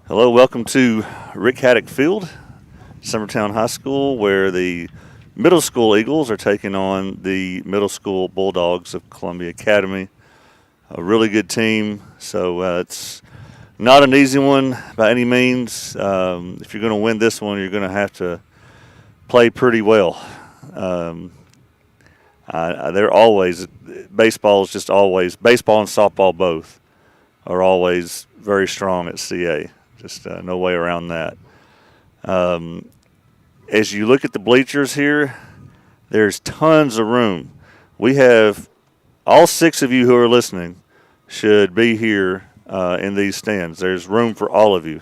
Hello, welcome to Rick Haddock Field, Summertown High School, where the middle school Eagles are taking on the middle school Bulldogs of Columbia Academy. A really good team, so it's not an easy one by any means. If you're going to win this one, you're going to have to play pretty well. Um, they're always baseball is just always baseball and softball both are always very strong at CA. Just no way around that. Um, as you look at the bleachers here, there's tons of room. We have all six of you who are listening should be here in these stands. There's room for all of you.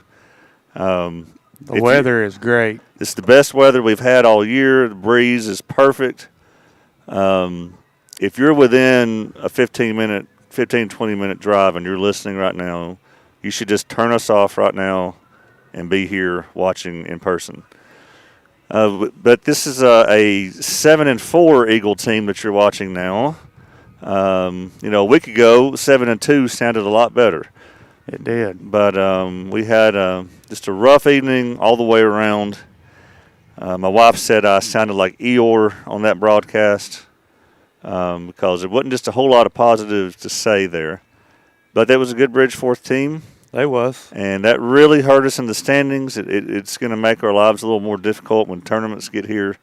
The weather is great. It's the best weather we've had all year. The breeze is perfect. If you're within a 20-minute drive and you're listening right now, you should just turn us off right now and be here watching in person. But this is a 7-4 Eagle team that you're watching now. A week ago, 7-2 sounded a lot better. It did. But we had just a rough evening all the way around. My wife said I sounded like Eeyore on that broadcast because there wasn't just a whole lot of positives to say there. But that was a good Bridgeforth team. They was. And that really hurt us in the standings. It's going to make our lives a little more difficult when tournaments get here.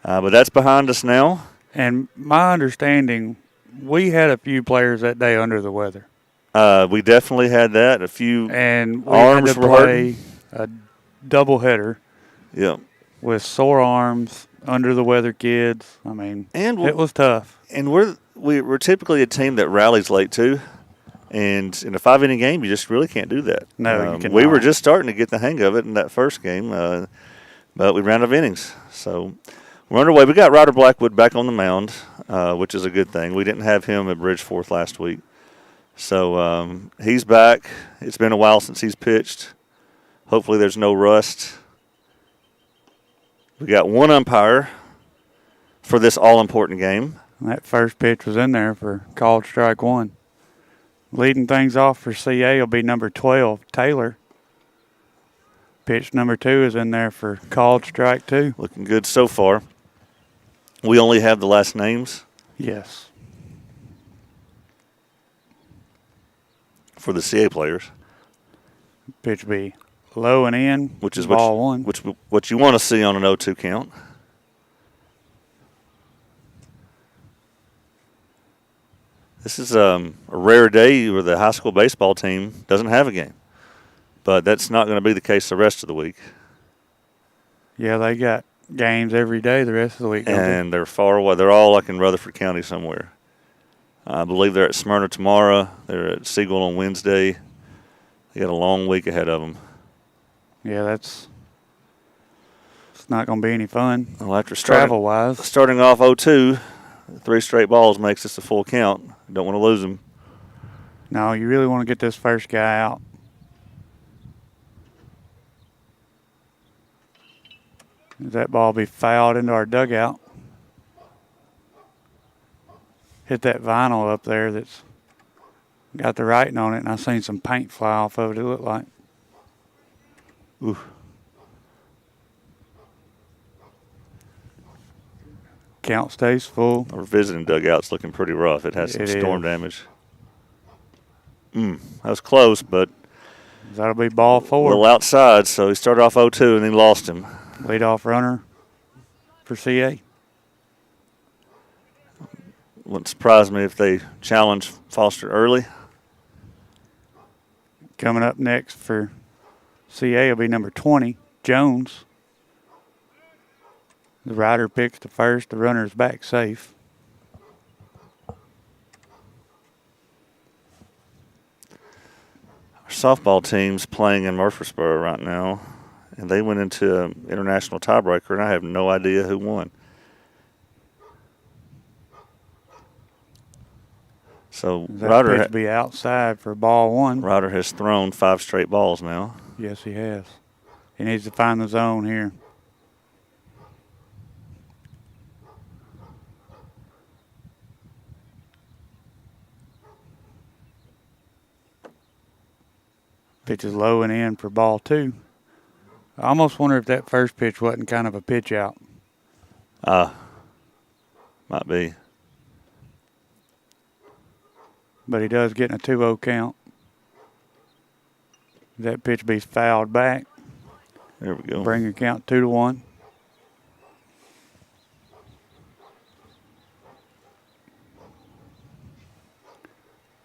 But that's behind us now. And my understanding, we had a few players that day under the weather. We definitely had that. A few and we arms had to were play hurting. A doubleheader. Yeah. With sore arms, under the weather kids. I mean, it was tough. And we're typically a team that rallies late too. And in a 5-inning game, you just really can't do that. No, you cannot. We were just starting to get the hang of it in that first game, but we ran out of innings. So we're underway. We got Ryder Blackwood back on the mound, which is a good thing. We didn't have him at Bridgeforth last week. So he's back. It's been a while since he's pitched. Hopefully there's no rust. We got one umpire for this all-important game. That first pitch was in there for called strike one. Leading things off for CA will be number 12, Taylor. Pitch number 2 is in there for called strike 2. Looking good so far. We only have the last names. Yes. For the CA players. Pitch be low and in, which is ball one. What you want to see on an 0-2 count. This is a rare day where the high school baseball team doesn't have a game. But that's not going to be the case the rest of the week. Yeah, they got games every day the rest of the week. And they're far away. They're all like in Rutherford County somewhere. I believe they're at Smyrna tomorrow. They're at Siegel on Wednesday. They got a long week ahead of them. Yeah, it's not going to be any fun. Well, after travel-wise. Starting off 0-2, 3 straight balls makes this a full count. Don't want to lose him. No, you really want to get this first guy out. That ball be fouled into our dugout. Hit that vinyl up there that's got the writing on it, and I seen some paint fly off of it, it looked like. Ooh. Count stays full. Our visiting dugout's looking pretty rough. It has some storm damage. That was close, but that'll be ball 4. A little outside, so he started off 0-2 and then lost him. Leadoff runner for CA. Wouldn't surprise me if they challenge Foster early. Coming up next for CA will be number 20, Jones. The rider picks the first. The runner's back safe. Our softball team's playing in Murfreesboro right now, and they went into an international tiebreaker, and I have no idea who won. So Ryder pitch be outside for ball 1. Ryder has thrown 5 straight balls now. Yes, he has. He needs to find the zone here. Pitch is low and in for ball 2. I almost wonder if that first pitch wasn't kind of a pitch out. Might be. But he does get in a 2-0 count. That pitch be fouled back. There we go. Bring your count 2-1.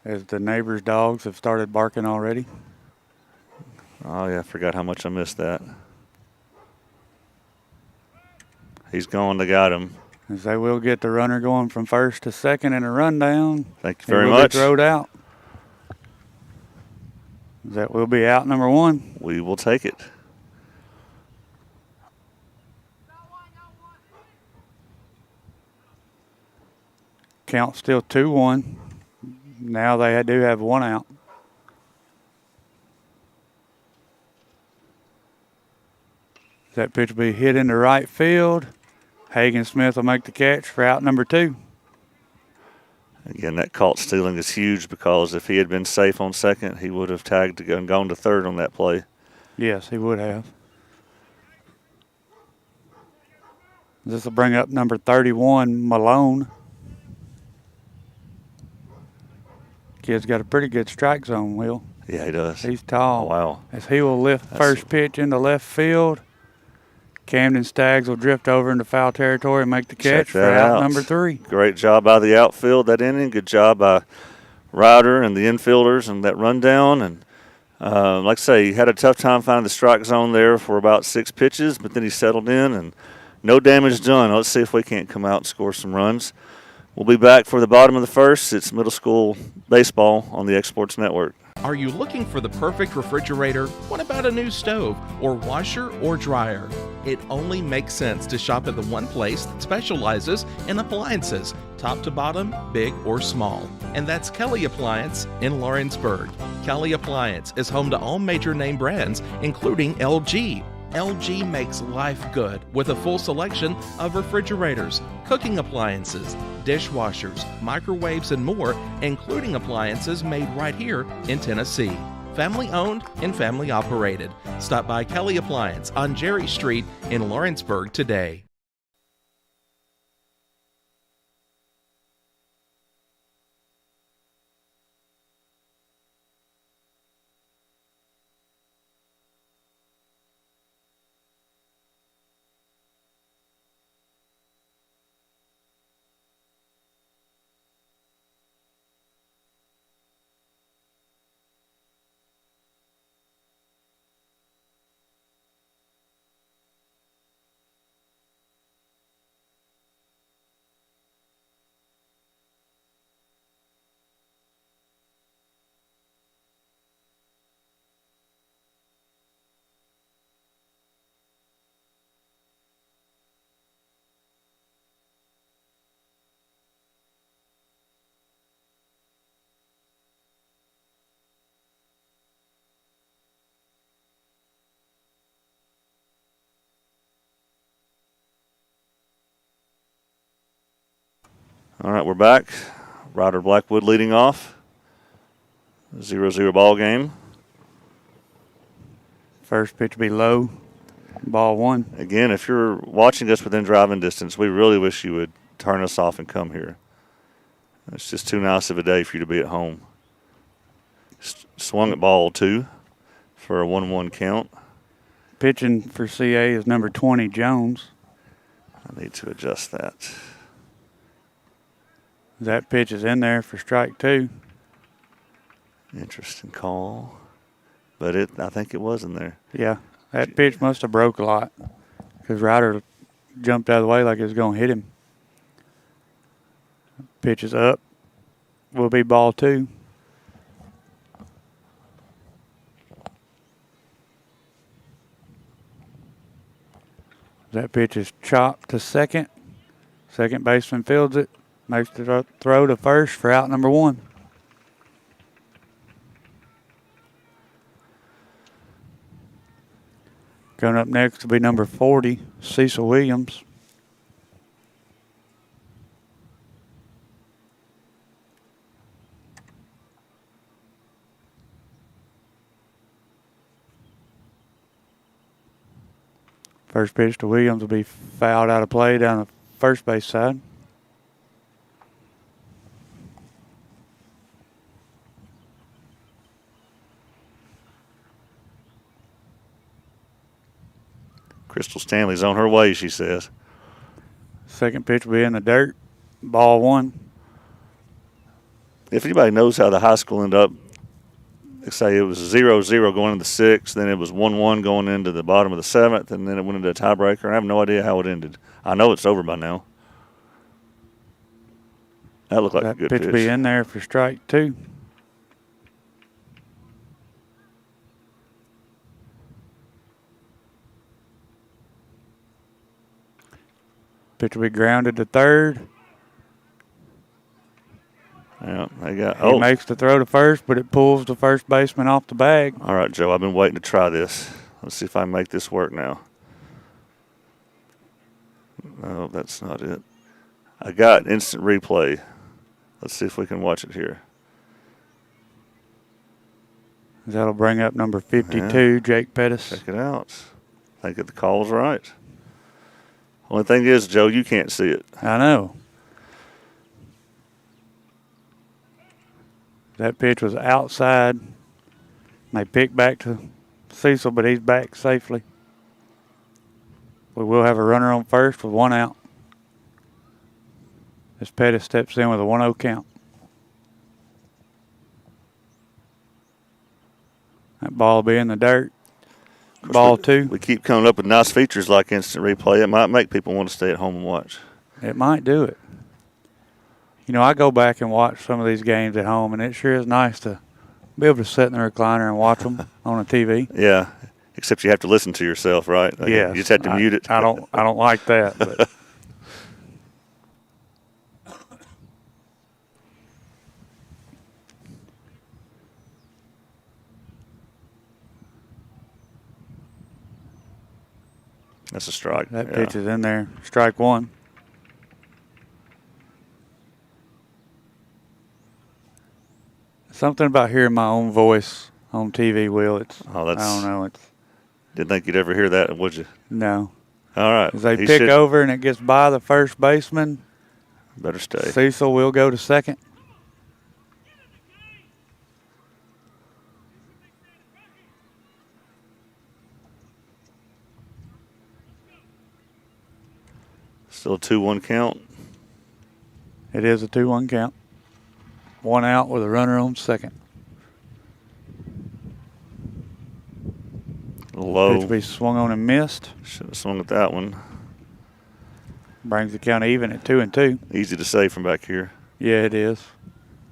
As the neighbors' dogs have started barking already. Oh, yeah, I forgot how much I missed that. He's gone. They got him. As they will get the runner going from first to second in a rundown. Thank you very It will much. be throwed out. That will be out number 1. We will take it. Count still 2-1. Now they do have 1 out. That pitch will be hit into right field. Hagen Smith will make the catch for out number 2. Again, that caught stealing is huge because if he had been safe on second, he would have tagged and gone to third on that play. Yes, he would have. This will bring up number 31, Malone. Kid's got a pretty good strike zone, Will. Yeah, he does. He's tall. Oh, wow. As he will lift first pitch into left field. Camden Staggs will drift over into foul territory and make the catch for out number 3. Great job by the outfield that inning. Good job by Ryder and the infielders and that rundown. And like I say, he had a tough time finding the strike zone there for about 6 pitches, but then he settled in and no damage done. Let's see if we can't come out and score some runs. We'll be back for the bottom of the first. It's middle school baseball on the Exports Network. Are you looking for the perfect refrigerator? What about a new stove or washer or dryer? It only makes sense to shop at the one place that specializes in appliances, top to bottom, big or small. And that's Kelly Appliance in Lawrenceburg. Kelly Appliance is home to all major name brands, including LG. LG makes life good with a full selection of refrigerators, cooking appliances, dishwashers, microwaves, and more, including appliances made right here in Tennessee. Family owned and family operated. Stop by Kelly Appliance on Jerry Street in Lawrenceburg today. All right, we're back. Ryder Blackwood leading off. 0-0 ball game. First pitch will be low. Ball 1. Again, if you're watching us within driving distance, we really wish you would turn us off and come here. It's just too nice of a day for you to be at home. Swung at ball 2 for a 1-1 count. Pitching for CA is number 20, Jones. I need to adjust that. That pitch is in there for strike 2. Interesting call. But I think it was in there. Yeah, that pitch must have broke a lot because Ryder jumped out of the way like it was going to hit him. Pitch is up. Will be ball 2. That pitch is chopped to second. Second baseman fields it. Makes the throw to first for out number 1. Coming up next will be number 40, Cecil Williams. First pitch to Williams will be fouled out of play down the first base side. Crystal Stanley's on her way, she says. Second pitch will be in the dirt. Ball 1. If anybody knows how the high school ended up, let's say it was 0-0 going into the 6th, then it was 1-1 going into the bottom of the 7th, and then it went into a tiebreaker. I have no idea how it ended. I know it's over by now. That looked like a good pitch. Pitch will be in there for strike 2. Pitch will be grounded to third. Yeah, they got. He makes the throw to first, but it pulls the first baseman off the bag. All right, Joe. I've been waiting to try this. Let's see if I can make this work now. No, that's not it. I got instant replay. Let's see if we can watch it here. That'll bring up number 52, Jake Pettis. Check it out. I think the call's right. Only thing is, Joe, you can't see it. I know. That pitch was outside. They picked back to Cecil, but he's back safely. We will have a runner on first with 1 out. As Pettis steps in with a 1-0 count. That ball will be in the dirt. Ball 2. We keep coming up with nice features like instant replay. It might make people want to stay at home and watch. It might do it. You know, I go back and watch some of these games at home, and it sure is nice to be able to sit in the recliner and watch them on a TV. Yeah, except you have to listen to yourself, right? Like yes, you just have to mute it. I don't like that. But. That's a strike. That pitch is in there. Strike 1. Something about hearing my own voice on TV, Will. I don't know. Didn't think you'd ever hear that, would you? No. All right. As they pick over and it gets by the first baseman. Better stay. Cecil will go to second. Still a 2-1 count. It is a 2-1 count. 1 out with a runner on second. Low. Pitch will be swung on and missed. Should have swung at that one. Brings the count even at 2-2. Easy to say from back here. Yeah, it is.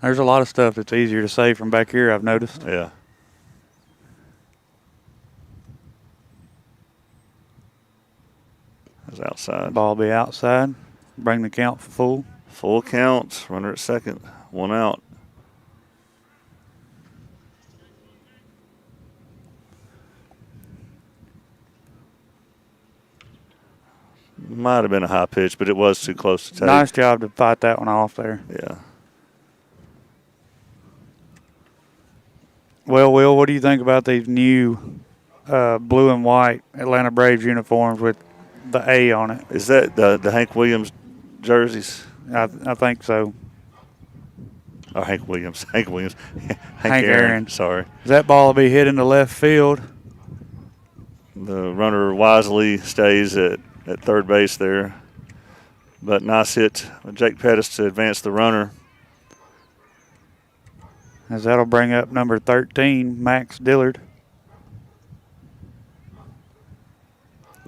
There's a lot of stuff that's easier to say from back here, I've noticed. Yeah. That's outside. Ball will be outside. Bring the count for full. Full count. Runner at second. 1 out. Might have been a high pitch, but it was too close to take. Nice job to fight that one off there. Yeah. Well, Will, what do you think about these new blue and white Atlanta Braves uniforms with the A on it? Is that the Hank Williams jerseys? I think so. Oh, Hank Williams. Hank Williams. Hank Aaron. Sorry. That ball will be hit into left field. The runner wisely stays at third base there. But nice hit by Jake Pettis to advance the runner. As that'll bring up number 13, Max Dillard.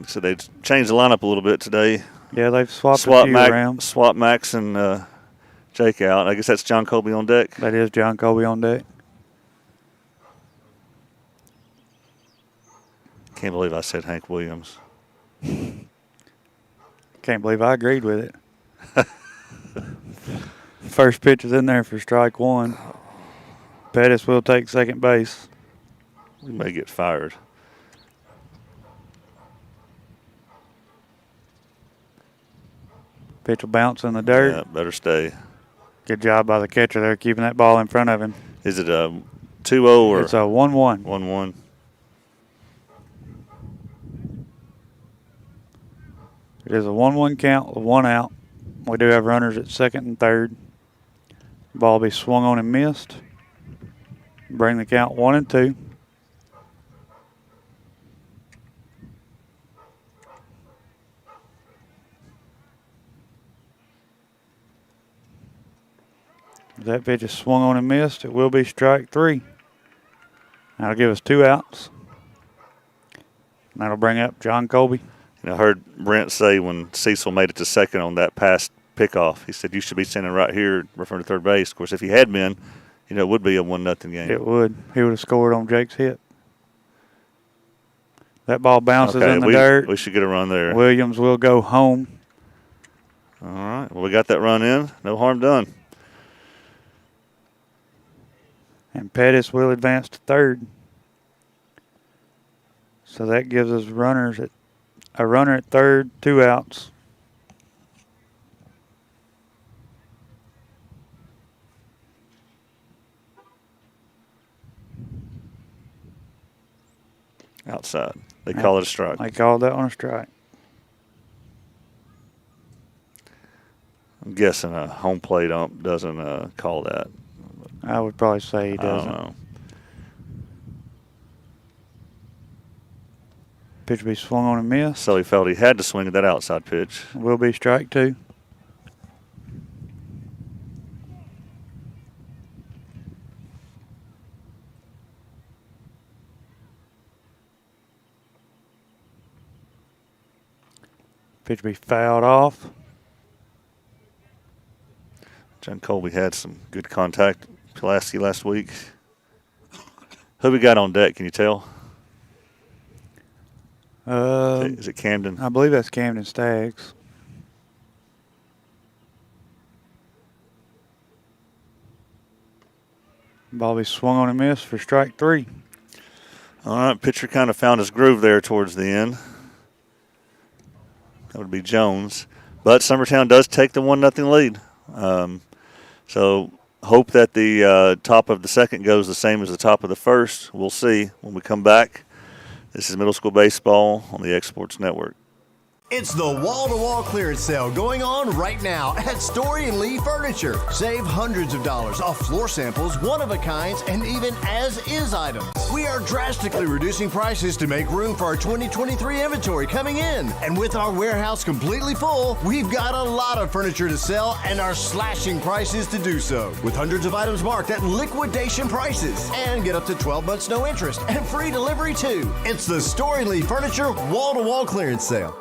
So they changed the lineup a little bit today. Yeah, they've swapped a few around. Swap Max and Jake out. I guess that's John Colby on deck. That is John Colby on deck. Can't believe I said Hank Williams. Can't believe I agreed with it. First pitch is in there for strike 1. Pettis will take second base. We may get fired. Pitch will bounce in the dirt. Yeah, better stay. Good job by the catcher there, keeping that ball in front of him. Is it a 2-0 or? It's a 1-1. 1-1. It is a 1-1 count with 1 out. We do have runners at second and third. Ball will be swung on and missed. Bring the count 1-2. That pitch is swung on and missed. It will be strike 3. That'll give us 2 outs. That'll bring up John Colby. I heard Brent say when Cecil made it to second on that past pickoff, he said, you should be standing right here referring to third base. Of course, if he had been, it would be a 1-0 game. It would. He would have scored on Jake's hit. That ball bounces in the dirt. We should get a run there. Williams will go home. All right. Well, we got that run in. No harm done. And Pettis will advance to third. So that gives us a runner at third, 2 outs. Outside. They call it a strike. They called that one a strike. I'm guessing a home plate ump doesn't call that. I would probably say he doesn't. I don't know. Pitch will be swung on and missed. So he felt he had to swing at that outside pitch. Will be strike 2. Pitch will be fouled off. John Colby had some good contact with Pulaski last week. Who we got on deck, can you tell? Is it Camden? I believe that's Camden Staggs. Ball be swung on and missed for strike 3. All right, pitcher kind of found his groove there towards the end. That would be Jones. But Summertown does take the 1-0 lead. So hope that the top of the second goes the same as the top of the first. We'll see when we come back. This is Middle School Baseball on the Exports Network. It's the wall-to-wall clearance sale going on right now at Story & Lee Furniture. Save hundreds of dollars off floor samples, one-of-a-kinds, and even as-is items. We are drastically reducing prices to make room for our 2023 inventory coming in. And with our warehouse completely full, we've got a lot of furniture to sell and are slashing prices to do so. With hundreds of items marked at liquidation prices. And get up to 12 months no interest and free delivery too. It's the Story & Lee Furniture wall-to-wall clearance sale.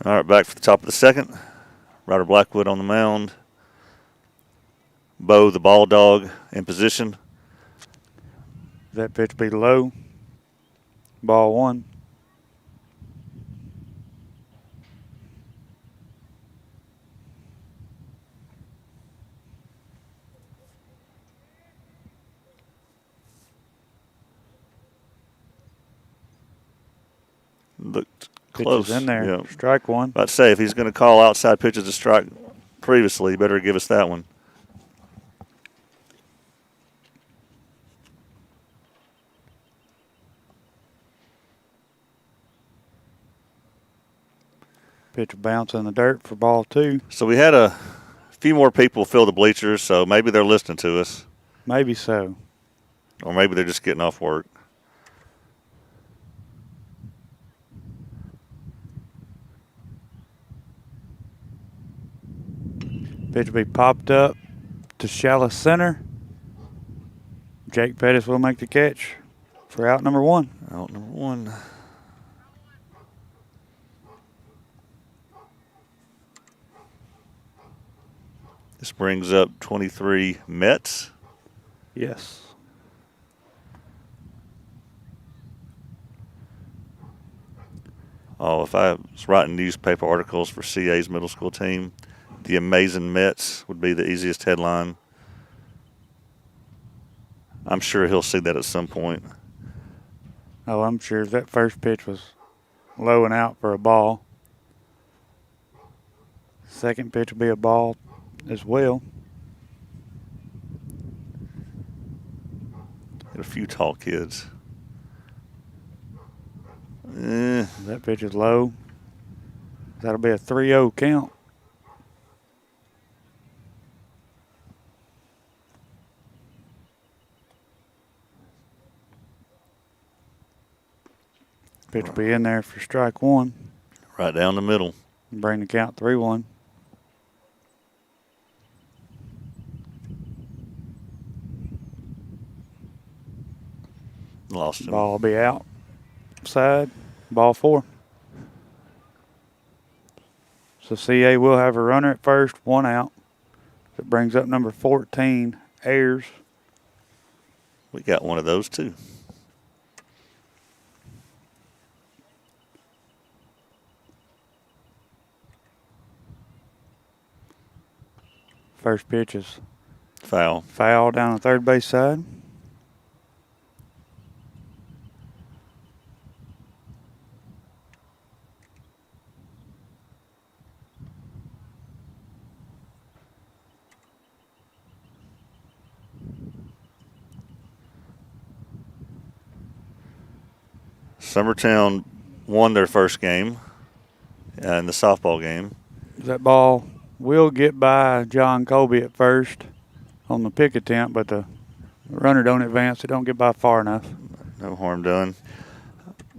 All right, back for the top of the second. Ryder Blackwood on the mound. Bo, the ball dog, in position. That pitch be low. Ball 1. Looked Pitch close. is in there. Yeah. Strike 1. About to say, if he's going to call outside pitches to strike previously, he better give us that one. Pitch will bounce in the dirt for ball 2. So we had a few more people fill the bleachers, so maybe they're listening to us. Maybe so. Or maybe they're just getting off work. Pitch will be popped up to shallow center. Jake Pettis will make the catch for out number 1. Out number 1. This brings up 23 Mets. Yes. Oh, if I was writing newspaper articles for CA's middle school team, the Amazing Mets would be the easiest headline. I'm sure he'll see that at some point. Oh, I'm sure that first pitch was low and out for a ball. Second pitch will be a ball as well. Got a few tall kids. That pitch is low. That'll be a 3-0 count. Pitch will be in there for strike 1. Right down the middle. Bring the count 3-1. Lost him. Ball will be outside. Ball 4. So CA will have a runner at first, 1 out. That brings up number 14, Ayers. We got one of those too. First pitch is Foul. foul down the third base side. Summertown won their first game in the softball game. That ball will get by John Colby at first on the pick attempt, but the runner don't advance. It don't get by far enough. No harm done.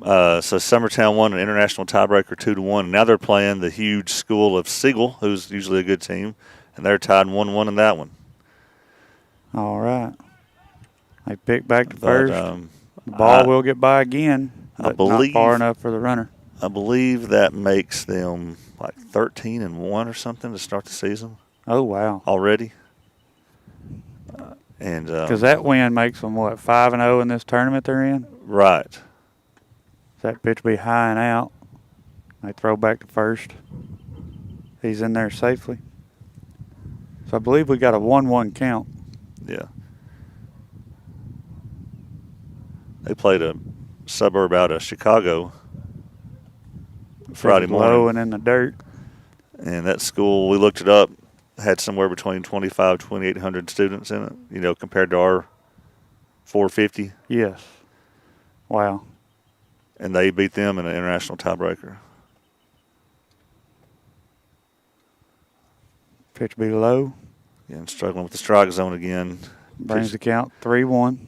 So Summertown won an international tiebreaker 2-1. Now they're playing the huge school of Siegel, who's usually a good team, and they're tied 1-1 in that one. All right. They pick back to But, first. The ball I- will get by again, but not far enough for the runner. I believe that makes them like 13-1 or something to start the season Oh, wow. already. And Because that win makes them, 5-0 in this tournament they're in? right. That pitch will be high and out. They throw back to first. He's in there safely. So I believe we got a 1-1 count. Yeah. They played a suburb out of Chicago Friday Pitch is low morning. and in the dirt. And that school, we looked it up, had somewhere between 2,500 to 2,800 students in it, compared to our 450. Yes. Wow. And they beat them in an international tiebreaker. Pitch will be low. And struggling with the strike zone again. Brings the count 3-1.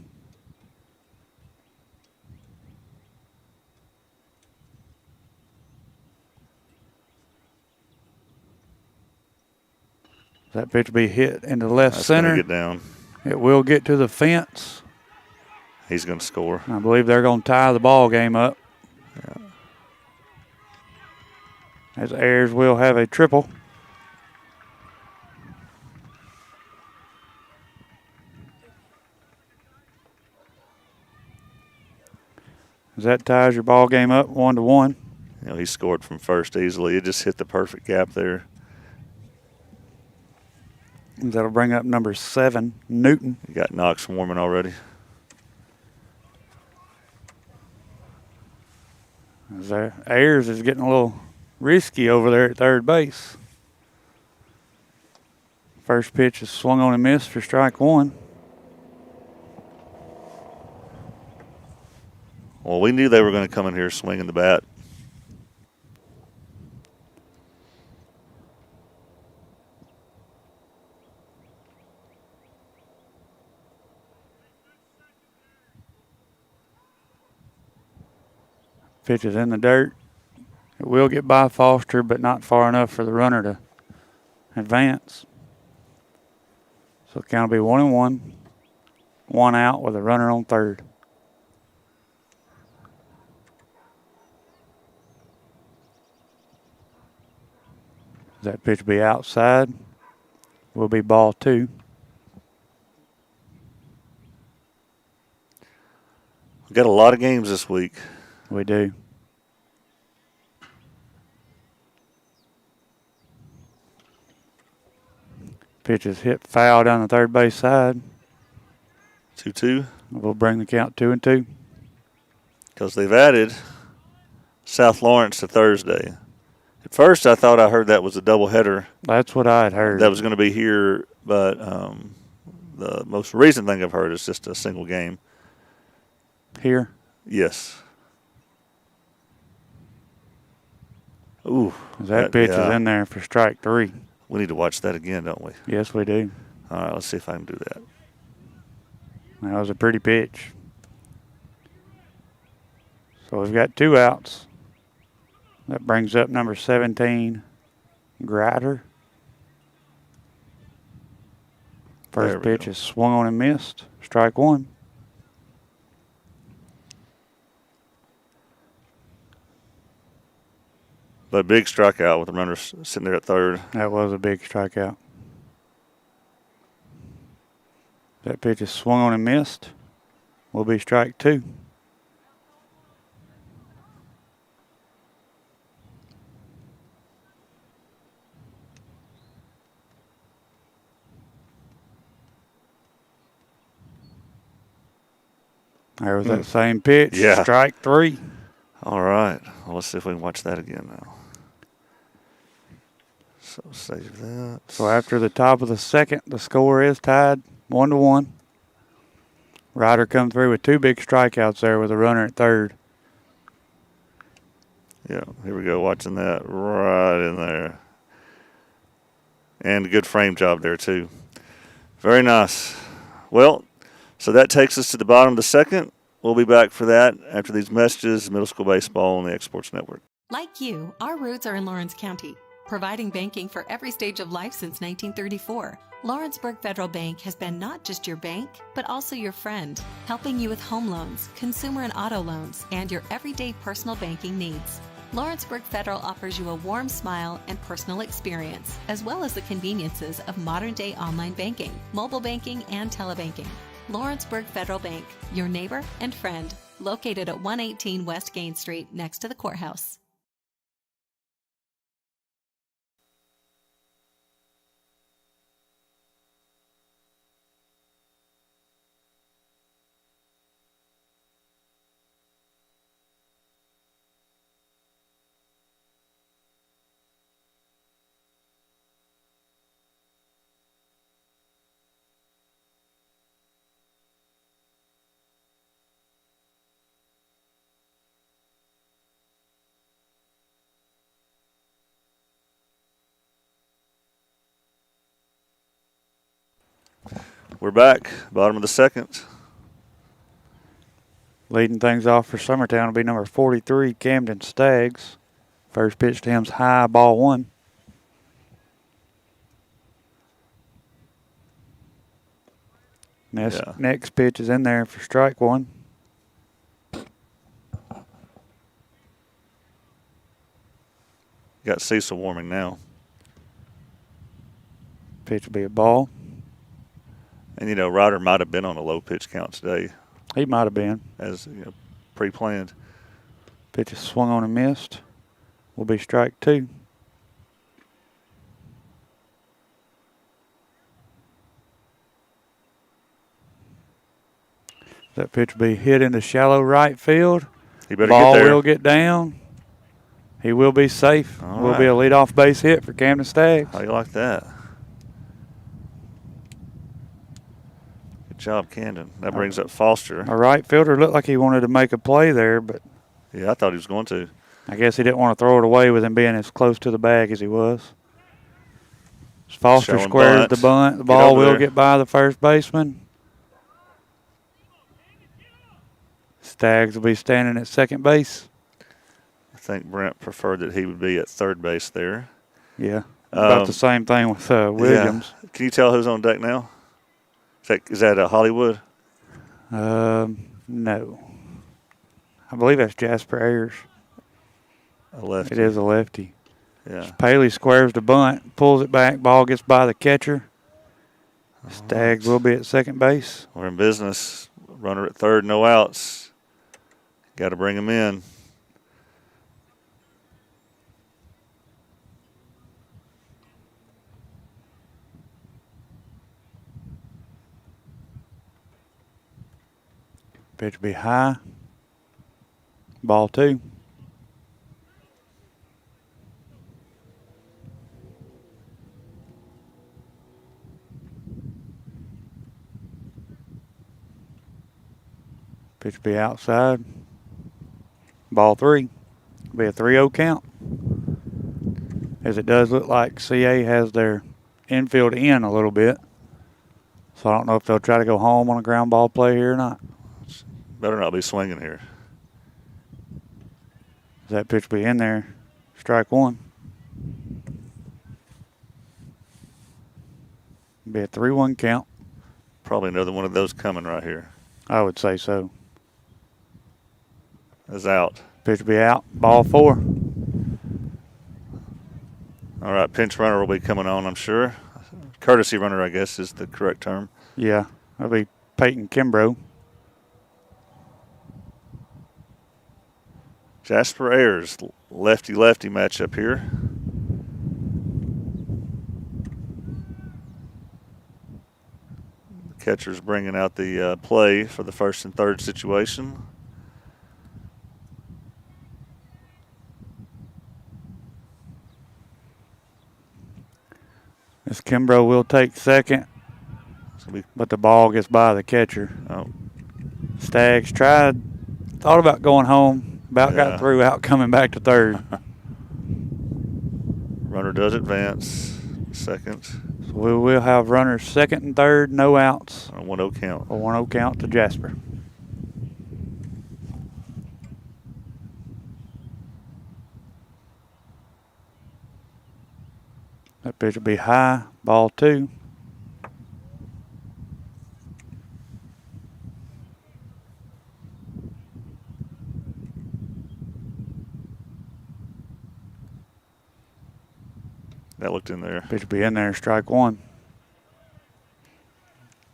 That pitch will be hit into left That's going center. to get down. It will get to the fence. He's going to score. I believe they're going to tie the ball game up. Yeah. As Ayers will have a triple. As that ties your ball game up 1-1. He scored from first easily. It just hit the perfect gap there. That'll bring up number 7, Newton. You got Knox warming already. As Ayers is getting a little risky over there at third base. First pitch is swung on and missed for strike 1. Well, we knew they were going to come in here swinging the bat. Pitch is in the dirt. It will get by Foster, but not far enough for the runner to advance. So the count will be 1-1, 1 out with a runner on third. That pitch will be outside. Will be ball 2. We've got a lot of games this week. We do. Pitch is hit foul down the third base side. 2-2. We'll bring the count 2-2. Because they've added South Lawrence to Thursday. At first, I thought I heard that was a doubleheader. That's what I had heard. That was going to be here, but the most recent thing I've heard is just a single game. Here? Yes. Ooh. That pitch is in there for strike 3. We need to watch that again, don't we? Yes, we do. All right, let's see if I can do that. That was a pretty pitch. So we've got 2 outs. That brings up number 17, Grider. First pitch is swung on and missed. Strike 1. But a big strikeout with the runner sitting there at third. That was a big strikeout. That pitch is swung on and missed. Will be strike 2. There was that same pitch. Yeah. Strike 3. All right. Well, let's see if we can watch that again now. So save that. So after the top of the second, the score is tied 1-1. Ryder come through with 2 big strikeouts there with a runner at third. Yeah, here we go, watching that right in there. And a good frame job there, too. Very nice. Well, so that takes us to the bottom of the second. We'll be back for that after these messages, Middle School Baseball on the Exports Network. Like you, our roots are in Lawrence County, providing banking for every stage of life since 1934. Lawrenceburg Federal Bank has been not just your bank, but also your friend, helping you with home loans, consumer and auto loans, and your everyday personal banking needs. Lawrenceburg Federal offers you a warm smile and personal experience, as well as the conveniences of modern-day online banking, mobile banking, and telebanking. Lawrenceburg Federal Bank, your neighbor and friend, located at 118 West Gain Street next to the courthouse. We're back, bottom of the second. Leading things off for Summertown will be number 43, Camden Staggs. First pitch to him's high, ball 1. Next pitch is in there for strike 1. Got Cecil warming now. Pitch will be a ball. And, you know, Ryder might have been on a low pitch count today. He might have been. As pre-planned. Pitch is swung on and missed. Will be strike 2. That pitch will be hit into shallow right field. He better Ball get there. will get down. He will be safe. All will right. be a leadoff base hit for Camden Staggs. How you like that? Good job, Camden. That brings up Foster. A right fielder looked like he wanted to make a play there, but Yeah, I thought he was going to. I guess he didn't want to throw it away with him being as close to the bag as he was. As Foster Showing squares bunt. the bunt. The Get ball over will there. get by the first baseman. Staggs will be standing at second base. I think Brent preferred that he would be at third base there. Yeah. About the same thing with Williams. Yeah. Can you tell who's on deck now? Is that a Hollywood? No. I believe that's Jasper Ayers. A lefty. It is a lefty. Yeah. Paley squares the bunt, pulls it back, ball gets by the catcher. Staggs will be at second base. We're in business. Runner at third, no outs. Got to bring him in. Pitch will be high. Ball 2. Pitch will be outside. Ball 3. Be a 3-0 count. As it does look like CA has their infield in a little bit. So I don't know if they'll try to go home on a ground ball play here or not. Better not be swinging here. That pitch will be in there. Strike 1. Be a 3-1 count. Probably another one of those coming right here. I would say so. Is out. Pitch will be out. Ball 4. All right, pinch runner will be coming on, I'm sure. Courtesy runner, I guess, is the correct term. Yeah, that'll be Peyton Kimbrough. Jasper Ayers, lefty-lefty matchup here. The catcher's bringing out the play for the first and third situation. Miss Kimbrough will take second, but the ball gets by the catcher. Oh. Staggs thought about going home, got through, out coming back to third. Runner does advance. Second. So we will have runners second and third, no outs. A 1-0 count. A 1-0 count to Jasper. That pitch will be high, ball 2. That looked in there. Pitch will be in there, strike 1.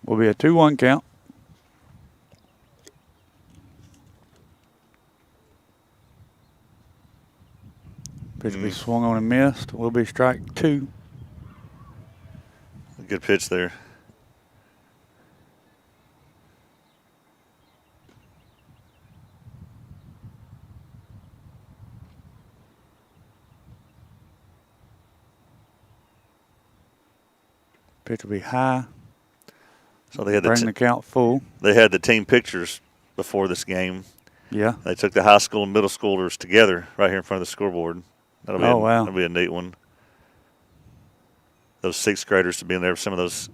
Will be a 2-1 count. Pitch will be swung on and missed. Will be strike 2. Good pitch there. Pitch will be high. So they had Bring the count full. They had the team pictures before this game. Yeah. They took the high school and middle schoolers together right here in front of the scoreboard. Wow. That'll be a neat one. Those sixth graders to be in there, some of those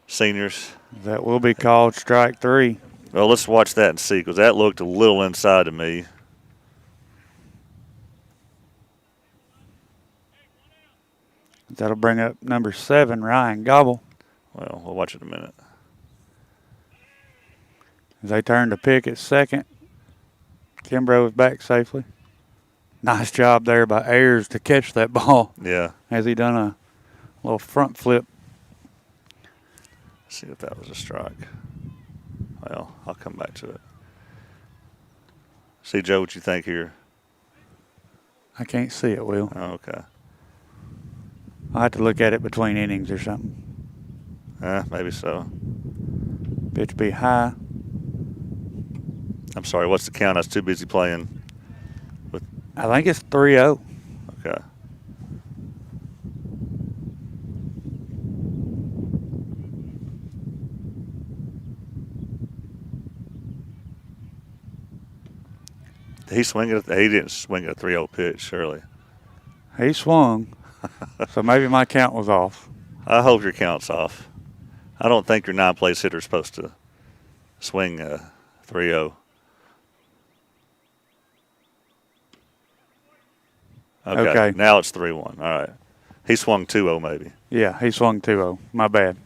seniors. That will be called strike 3. Well, let's watch that and see, because that looked a little inside to me. That'll bring up number 7, Ryan Gobble. Well, we'll watch it in a minute. As they turn to pick at second, Kimbrough is back safely. Nice job there by Ayers to catch that ball. Yeah. Has he done a little front flip? See if that was a strike. Well, I'll come back to it. See, Joe, what you think here? I can't see it, Will. Oh, okay. I'll have to look at it between innings or something. Maybe so. Pitch be high. I'm sorry, what's the count? I was too busy playing. I think it's 3-0. Okay. He didn't swing at a 3-0 pitch, surely. He swung, so maybe my count was off. I hope your count's off. I don't think your nine-place hitter's supposed to swing 3-0. Okay. Now it's 3-1. All right. He swung 2-0 maybe. Yeah, he swung 2-0. My bad.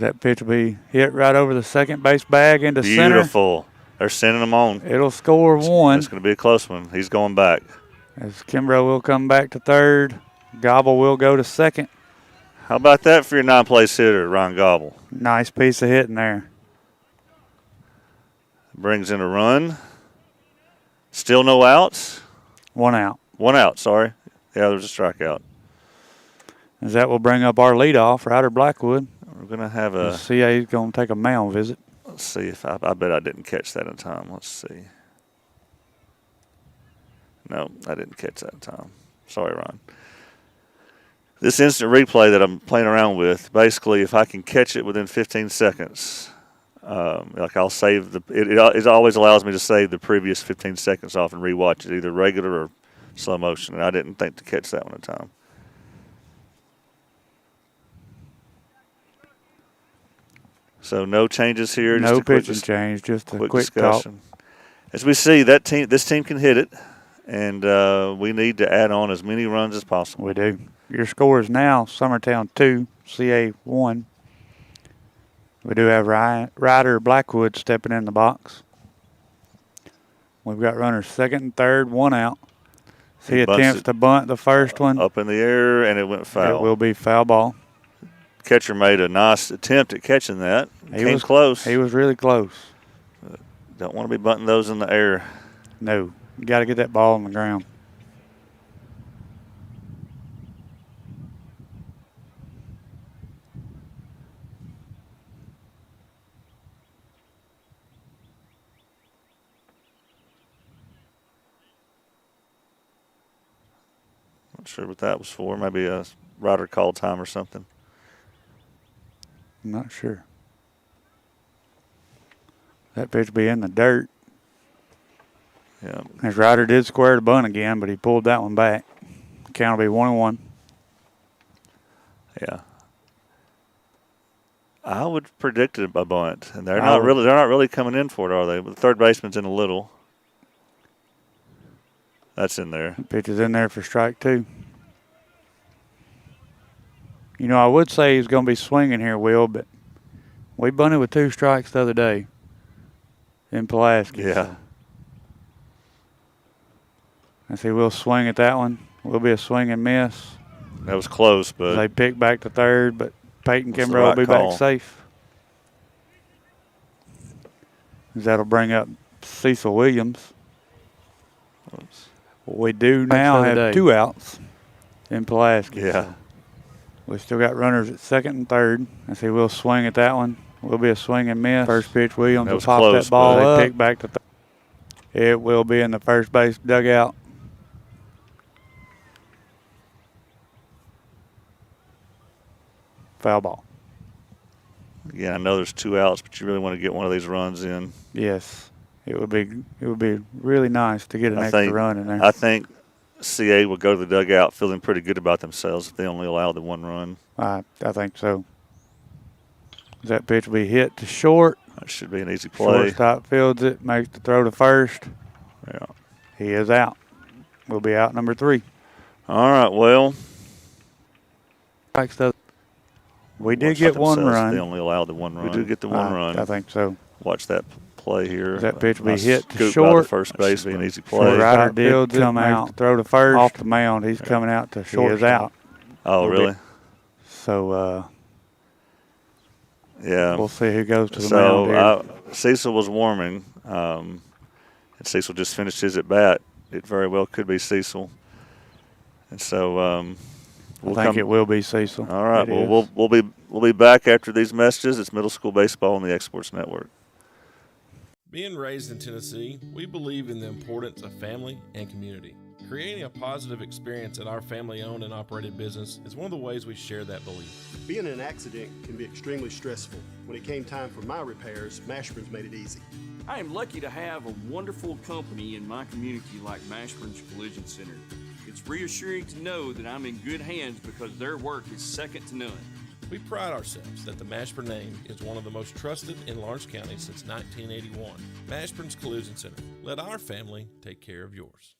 That pitch will be hit right over the second base bag into center. Beautiful. They're sending him on. It'll score one. It's going to be a close one. He's going back. As Kimbrough will come back to third. Gobble will go to second. How about that for your non-place hitter, Ron Gobble? Nice piece of hitting there. Brings in a run. Still no outs. 1 out. 1 out, sorry. Yeah, there's a strikeout. As that will bring up our leadoff, Ryder Blackwood. We're going to have a... CA is going to take a mound visit. Let's see if I bet I didn't catch that in time. Let's see. No, I didn't catch that in time. Sorry, Ron. This instant replay that I'm playing around with, basically, if I can catch it within 15 seconds, like I'll save it always allows me to save the previous 15 seconds off and rewatch it, either regular or slow motion. And I didn't think to catch that one in time. So no changes here. No pitching change, just a quick discussion. As we see, this team can hit it, and we need to add on as many runs as possible. We do. Your score is now Summertown 2, CA 1. We do have Ryder Blackwood stepping in the box. We've got runners second and third, 1 out. He attempts to bunt the first one. Up in the air, and it went foul. It will be foul ball. Catcher made a nice attempt at catching that. He was close. He was really close. Don't want to be bunting those in the air. No. You got to get that ball on the ground. Not sure what that was for. Maybe a rider call time or something. I'm not sure. That pitch will be in the dirt. Yeah. His rider did square the bunt again, but he pulled that one back. Count will be 1-1. Yeah. I would predict a bunt, and they're not really coming in for it, are they? The third baseman's in a little. That's in there. The pitch is in there for strike 2. You know, I would say he's going to be swinging here, Will, but we bunted with 2 strikes the other day in Pulaski. Yeah. I see we'll swing at that one. Will be a swing and miss. That was close, but they pick back to third, but Peyton Kimbrough right will be call. back safe. That'll bring up Cecil Williams. Oops. We do now have 2 outs in Pulaski. Yeah. We still got runners at second and third. I see we'll swing at that one. Will be a swing and miss. First pitch, Williams will pop close, that ball but up. They pick back to third. It will be in the first base dugout. Foul ball. Yeah, I know there's 2 outs, but you really want to get one of these runs in. Yes. It would be really nice to get an extra run in there. I think CA will go to the dugout feeling pretty good about themselves if they only allow the 1 run. I think so. That pitch will be hit to short. That should be an easy play. Shortstop fields it, makes the throw to first. Yeah. He is out. We'll be out number 3. All right, well. We did get 1 run. They only allowed the 1 run. We do get the 1 run. I think so. Watch that play here. That pitch will be hit to short. short. First base, be an easy play. Ryder did come out, throw to first. Off the mound, he's coming out to short. He is out. Oh, really? So, yeah. We'll see who goes to the mound here. Cecil was warming, and Cecil just finished his at bat. It very well could be Cecil. And so I think it will be Cecil. All right. Well, we'll be back after these messages. It's Middle School Baseball on the Exports Network. Being raised in Tennessee, we believe in the importance of family and community. Creating a positive experience at our family-owned and operated business is one of the ways we share that belief. Being in an accident can be extremely stressful. When it came time for my repairs, Mashburn's made it easy. I am lucky to have a wonderful company in my community like Mashburn's Collision Center. It's reassuring to know that I'm in good hands because their work is second to none. We pride ourselves that the Mashburn name is one of the most trusted in Lawrence County since 1981. Mashburn's Collision Center. Let our family take care of yours.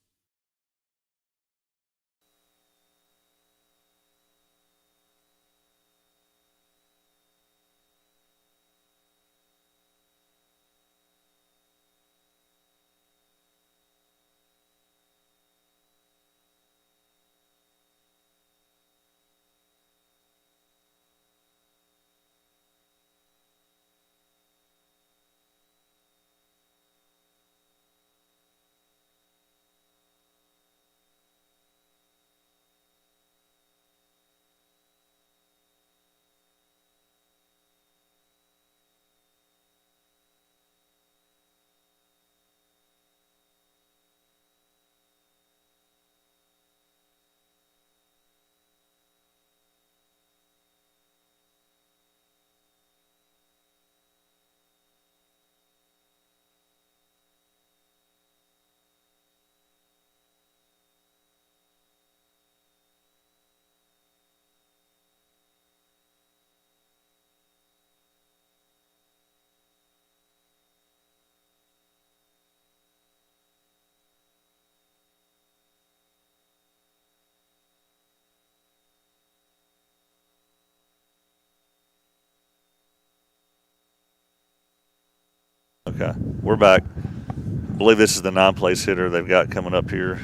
Okay, we're back. I believe this is the 9-place hitter they've got coming up here.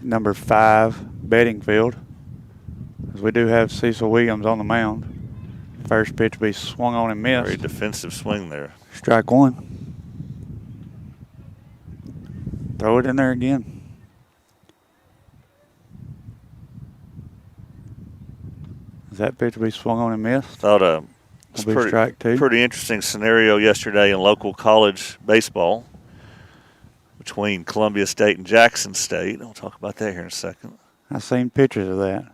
Number 5, Bedingfield. Because we do have Cecil Williams on the mound. First pitch will be swung on and missed. Very defensive swing there. Strike 1. Throw it in there again. That pitch will be swung on and missed. Thought it's Will be strike 2. pretty interesting scenario yesterday in local college baseball between Columbia State and Jackson State. We'll talk about that here in a second. I seen pictures of that.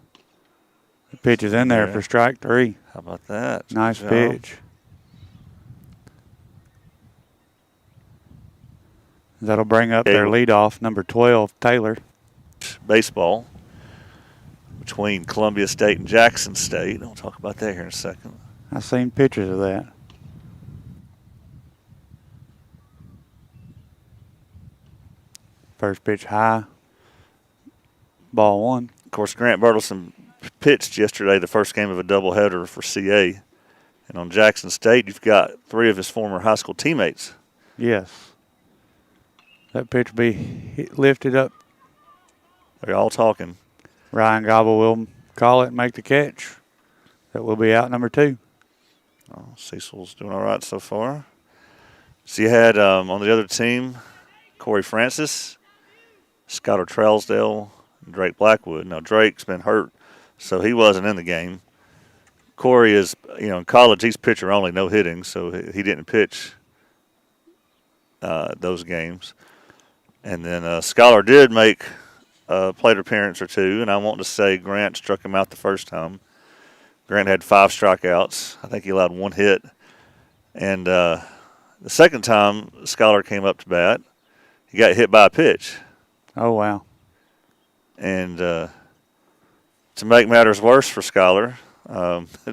The pitch is in there Yeah. for strike 3. How about that? Nice Good job. pitch. That'll bring up their leadoff, number 12, Taylor. Baseball between Columbia State and Jackson State. We'll talk about that here in a second. I seen pictures of that. First pitch high. Ball 1. Of course, Grant Bertelson pitched yesterday the first game of a doubleheader for CA. And on Jackson State, you've got 3 of his former high school teammates. Yes. That pitch will be lifted up. They're all talking. Ryan Gobble will call it and make the catch. That will be out number 2. Oh, Cecil's doing all right so far. So you had on the other team, Corey Francis, Skylar Trousdale, and Drake Blackwood. Now, Drake's been hurt, so he wasn't in the game. Corey is, in college, he's pitcher only, no hitting, so he didn't pitch those games. And then Skylar did make a plate appearance or 2, and I want to say Grant struck him out the first time. Grant had 5 strikeouts. I think he allowed 1 hit. And the second time Skylar came up to bat, he got hit by a pitch. Oh, wow. And to make matters worse for Skylar,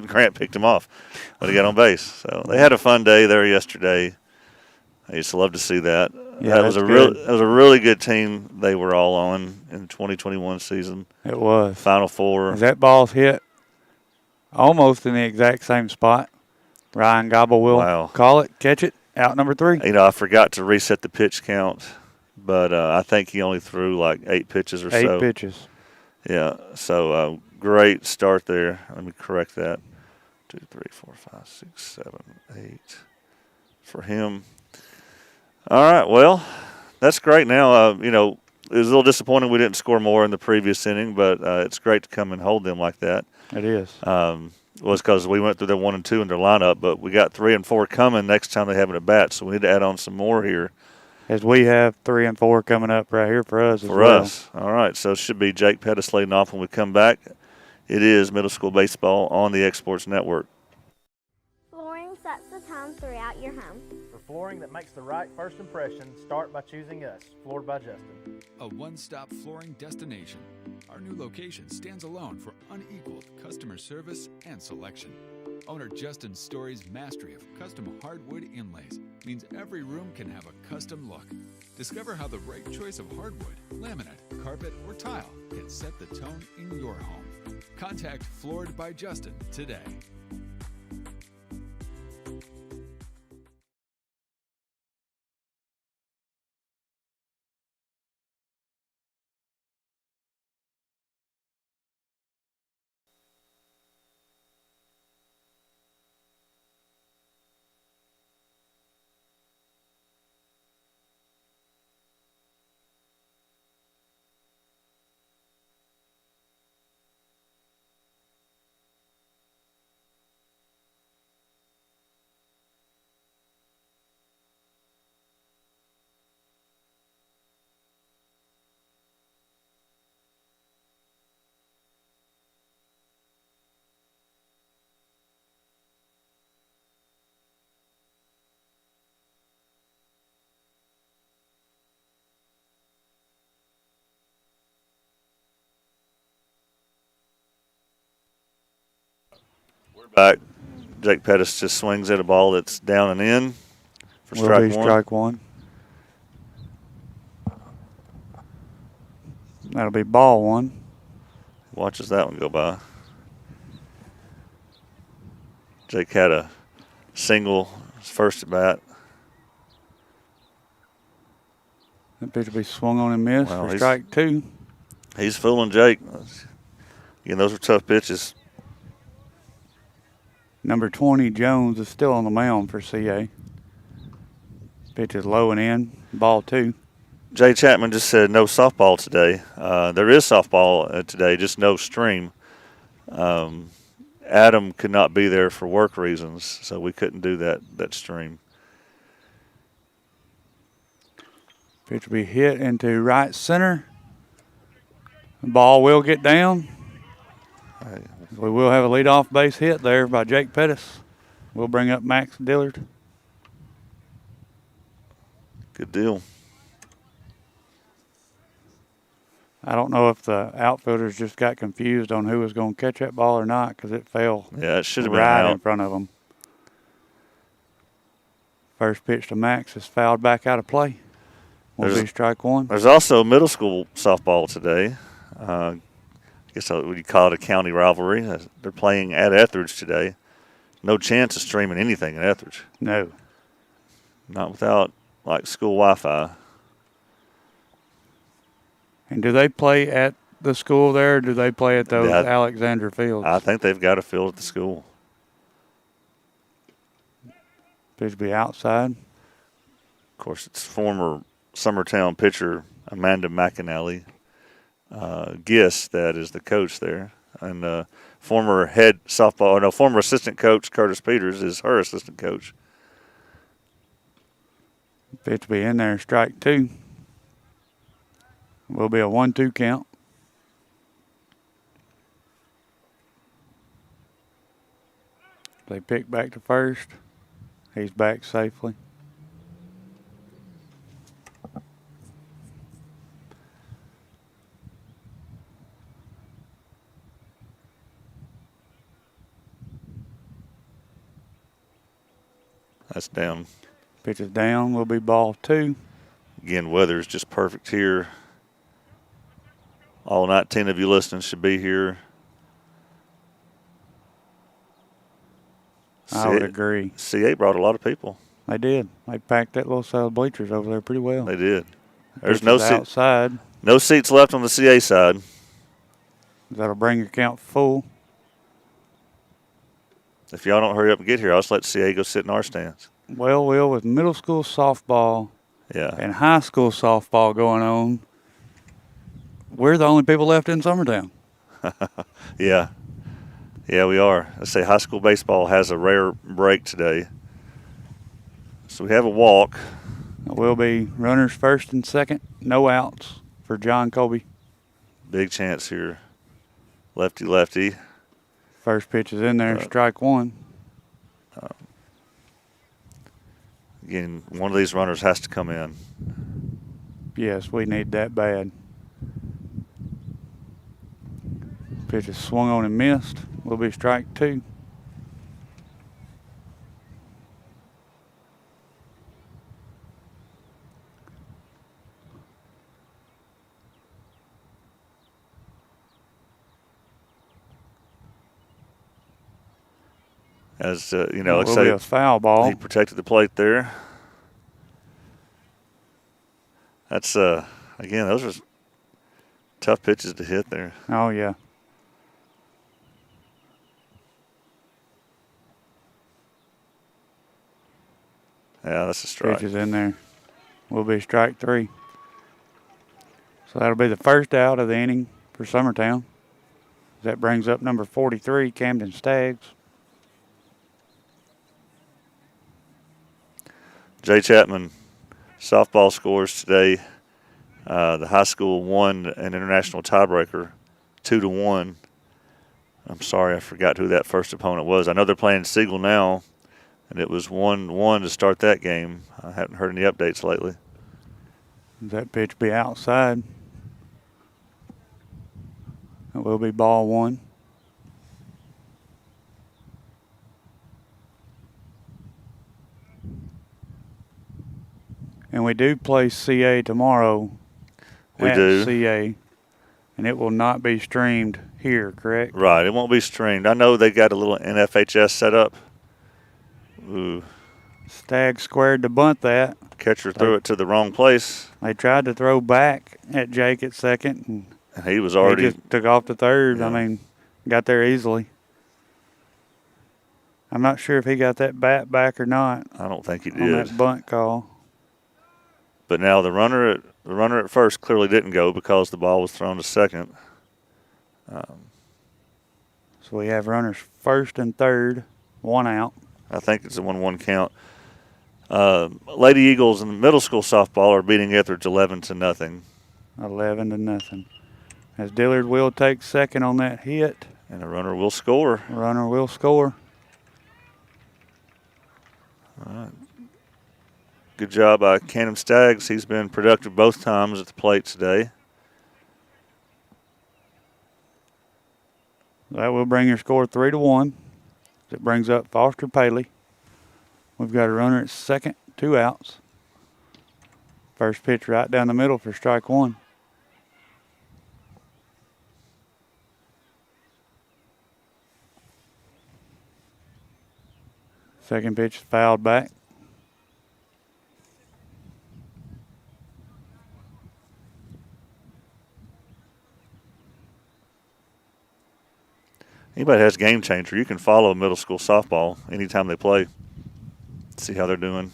Grant picked him off when he got on base. So they had a fun day there yesterday. I used to love to see that. Yeah, that was a really good team they were all on in the 2021 season. It was. Final 4. That ball's hit almost in the exact same spot. Ryan Gobble will call it, catch it, out number 3. I forgot to reset the pitch count, but I think he only threw like 8 pitches or 8 pitches. Yeah, so great start there. Let me correct that. 2, 3, 4, 5, 6, 7, 8 for him. All right, well, that's great. Now, it was a little disappointing we didn't score more in the previous inning, but it's great to come and hold them like that. It is. Was because we went through their 1 and 2 in their lineup, but we got 3 and 4 coming next time they have it at bat, so we need to add on some more here. As we have 3 and 4 coming up right here for us as For well. us. All right, so it should be Jake Pettis leading off when we come back. It is middle school baseball on the Exports Network. Flooring sets the tone throughout your home. For flooring that makes the right first impression, start by choosing us, Floored by Justin. A one-stop flooring destination. Our new location stands alone for unequaled customer service and selection. Owner Justin Story's mastery of custom hardwood inlays means every room can have a custom look. Discover how the right choice of hardwood, laminate, carpet, or tile can set the tone in your home. Contact Floored by Justin today. Back. Jake Pettis just swings at a ball that's down and in for strike 1. Strike 1. That'll be ball 1. Watches that one go by. Jake had a single his first at bat. That pitch will be swung on and missed Well, for strike 2. He's fooling Jake. Again, those are tough pitches. Number 20, Jones, is still on the mound for CA. Pitch is low and in, ball 2. Jay Chapman just said no softball today. There is softball today, just no stream. Adam could not be there for work reasons, so we couldn't do that stream. Pitch will be hit into right center. The ball will get down. We will have a leadoff base hit there by Jake Pettis. We'll bring up Max Dillard. Good deal. I don't know if the outfielders just got confused on who was going to catch that ball or not because it fell Yeah, it should have been right out in front of them. First pitch to Max is fouled back out of play. Will be strike 1. There's also middle school softball today. I guess what you call it a county rivalry. They're playing at Etheridge today. No chance of streaming anything at Etheridge. No. Not without, like, school Wi-Fi. And do they play at the school there, or do they play at those Alexander Fields? I think they've got a field at the school. Pitch be outside. Of course, it's former Summertown pitcher Amanda McAnally Giss that is the coach there, and former assistant coach Curtis Peters is her assistant coach. Pitch be in there, strike 2. Will be a 1-2 count. They pick back to first. He's back safely. That's down. Pitch is down. Will be ball 2. Again, weather is just perfect here. All 19 of you listening should be here. I would agree. CA brought a lot of people. They did. They packed that little side of bleachers over there pretty well. They did. There's no outside. No seats left on the CA side. That'll bring your count full. If y'all don't hurry up and get here, I'll just let CA go sit in our stands. Well, Will, with middle school softball and high school softball going on, we're the only people left in Summertown. Yeah. Yeah, we are. Let's say high school baseball has a rare break today. So we have a walk. Will be runners first and second, no outs for John Colby. Big chance here. Lefty. First pitch is in there, strike 1. Again, one of these runners has to come in. Yes, we need that bad. Pitch is swung on and missed. Will be strike 2. As like will say, be a foul ball. He protected the plate there. That's again, those are tough pitches to hit there. Oh yeah. Yeah, that's a strike. Pitch is in there. Will be strike 3. So that'll be the first out of the inning for Summertown. That brings up number 43, Camden Staggs. Jay Chapman softball scores today. The high school won an international tiebreaker, 2-1. I'm sorry, I forgot who that first opponent was. I know they're playing Siegel now, and it was 1-1 to start that game. I haven't heard any updates lately. That pitch be outside. It will be ball 1. And we do play CA tomorrow. We do. CA, and it will not be streamed here, correct? Right, it won't be streamed. I know they got a little NFHS set up. Ooh. Staggs squared to bunt that. Catcher threw it to the wrong place. They tried to throw back at Jake at second, And he was and already. he just took off to third. Yeah. I mean, got there easily. I'm not sure if he got that bat back or not I don't think he on did. that bunt call. But now the runner at first clearly didn't go because the ball was thrown to second. So we have runners first and third, one out. I think it's a 1-1 count. Lady Eagles in the middle school softball are beating Etheridge 11-0. 11-0. As Dillard will take second on that hit. And a runner will score. Runner will score. All right. Good job by Canham Staggs. He's been productive both times at the plate today. That will bring your score 3-1. It brings up Foster Paley. We've got a runner at second, 2 outs. First pitch right down the middle for strike one. Second pitch fouled back. Anybody has Game Changer, you can follow middle school softball anytime they play. See how they're doing.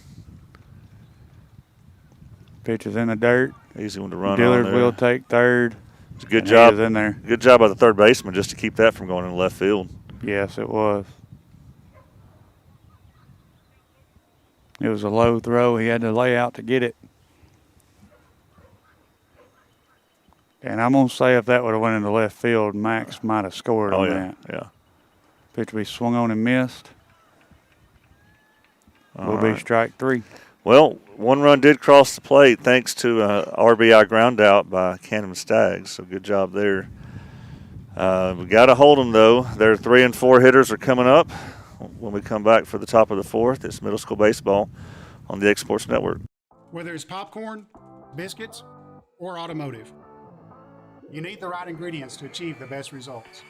Pitch is in the dirt. Easy one to run Dillard on there. will take third. It's a good And job. he is in there. Good job by the third baseman just to keep that from going in left field. Yes, it was. It was a low throw. He had to lay out to get it. And I'm going to say if that would have went into left field, Max might have scored on that. Yeah. Pitch will be swung on and missed. All Will be right. strike three. Well, one run did cross the plate thanks to RBI ground out by Canham Staggs. So good job there. We got to hold them, though. Their 3 and 4 hitters are coming up when we come back for the top of the fourth. It's middle school baseball on the X Sports Network. Whether it's popcorn, biscuits, or automotive, you need the right ingredients to achieve the best results.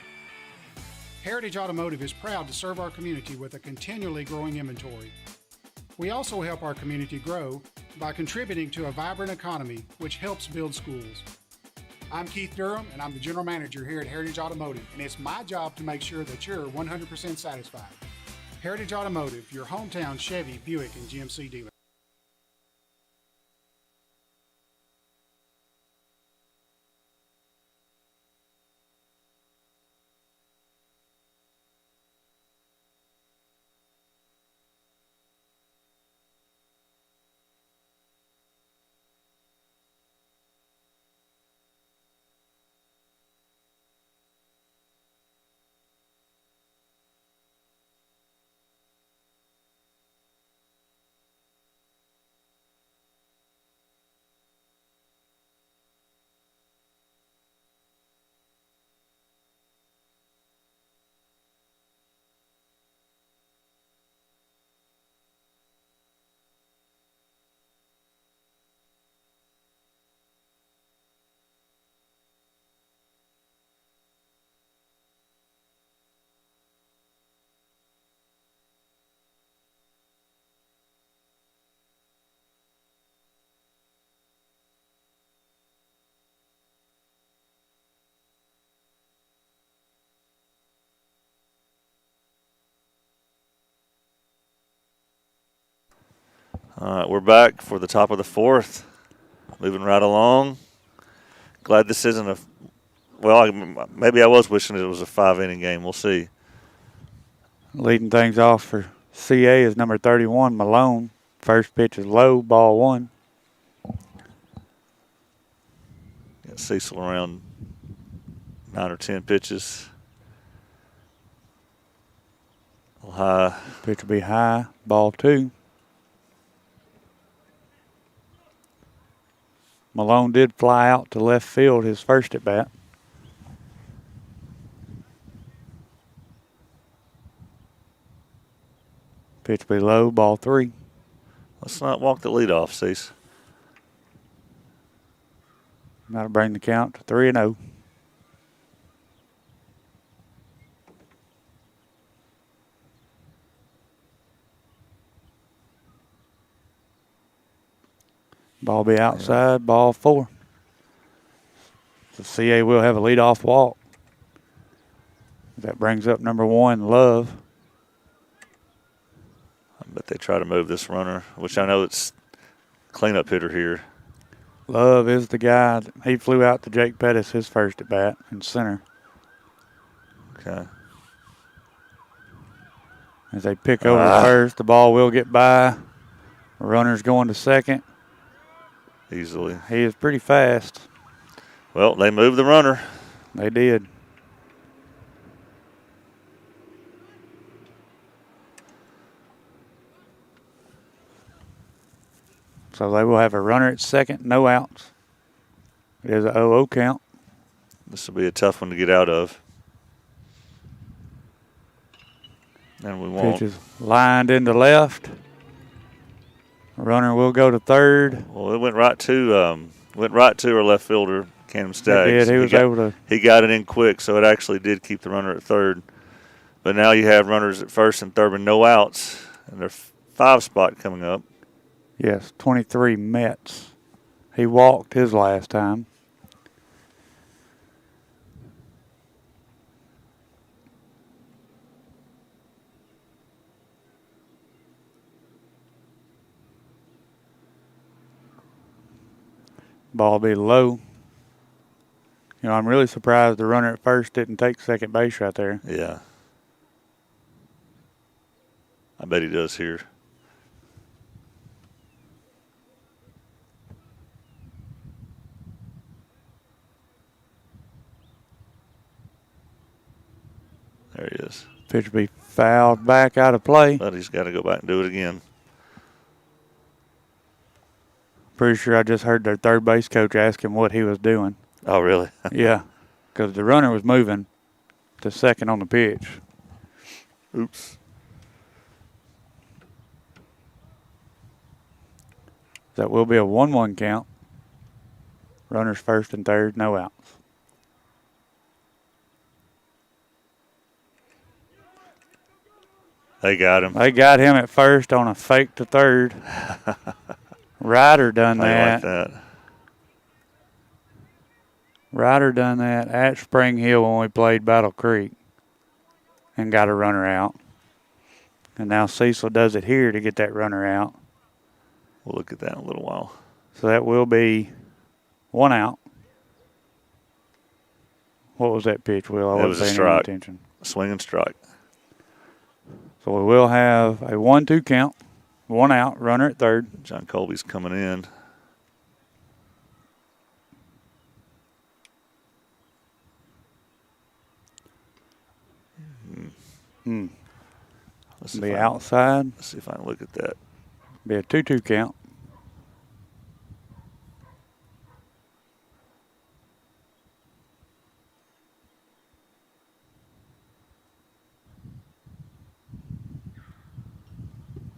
Heritage Automotive is proud to serve our community with a continually growing inventory. We also help our community grow by contributing to a vibrant economy, which helps build schools. I'm Keith Durham, and I'm the General Manager here at Heritage Automotive, and it's my job to make sure that you're 100% satisfied. Heritage Automotive, your hometown Chevy, Buick, and GMC dealer. All right, we're back for the top of the fourth. Moving right along. Glad this isn't a – well, maybe I was wishing it was a 5-inning game. We'll see. Leading things off for CA is number 31, Malone. First pitch is low, ball one. Got Cecil around 9 or 10 pitches. A little high. Pitch will be high, ball two. Malone did fly out to left field his first at bat. Pitch be low, ball three. Let's not walk the lead off, Cease. That'll bring the count to 3-0. Ball be outside, ball 4. The CA will have a leadoff walk. That brings up number 1, Love. I bet they try to move this runner, which I know it's cleanup hitter here. Love is the guy. He flew out to Jake Pettis his first at bat in center. Okay. As they pick over first, the ball will get by. The runner's going to second. Easily. He is pretty fast. Well, they moved the runner. They did. So they will have a runner at second, no outs. It is a 0-0 count. This will be a tough one to get out of. And we won't. Pitch is lined into left. Runner will go to third. Well, it went right to our left fielder, Canham Staggs. He was able to. He got it in quick, so it actually did keep the runner at third. But now you have runners at first and third with no outs, and there's 5 spot coming up. Yes, 23 Mets. He walked his last time. Ball be low. You know, I'm really surprised the runner at first didn't take second base right there. Yeah. I bet he does here. There he is. Pitch will be fouled back out of play. But he's got to go back and do it again. Pretty sure I just heard their third base coach ask him what he was doing. Oh, really? Yeah, because the runner was moving to second on the pitch. Oops. That will be a 1-1 count. Runners first and third, no outs. They got him. They got him at first on a fake to third. Ryder done I that. like that. Ryder done that at Spring Hill when we played Battle Creek and got a runner out. And now Cecil does it here to get that runner out. We'll look at that in a little while. So that will be 1 out. What was that pitch, Will? I It was wasn't a paying strike. any attention. Swing and strike. So we will have a 1-2 count. 1 out, runner at third. John Colby's coming in. Let's Be outside. Let's see if I can look at that. Be a 2-2 count.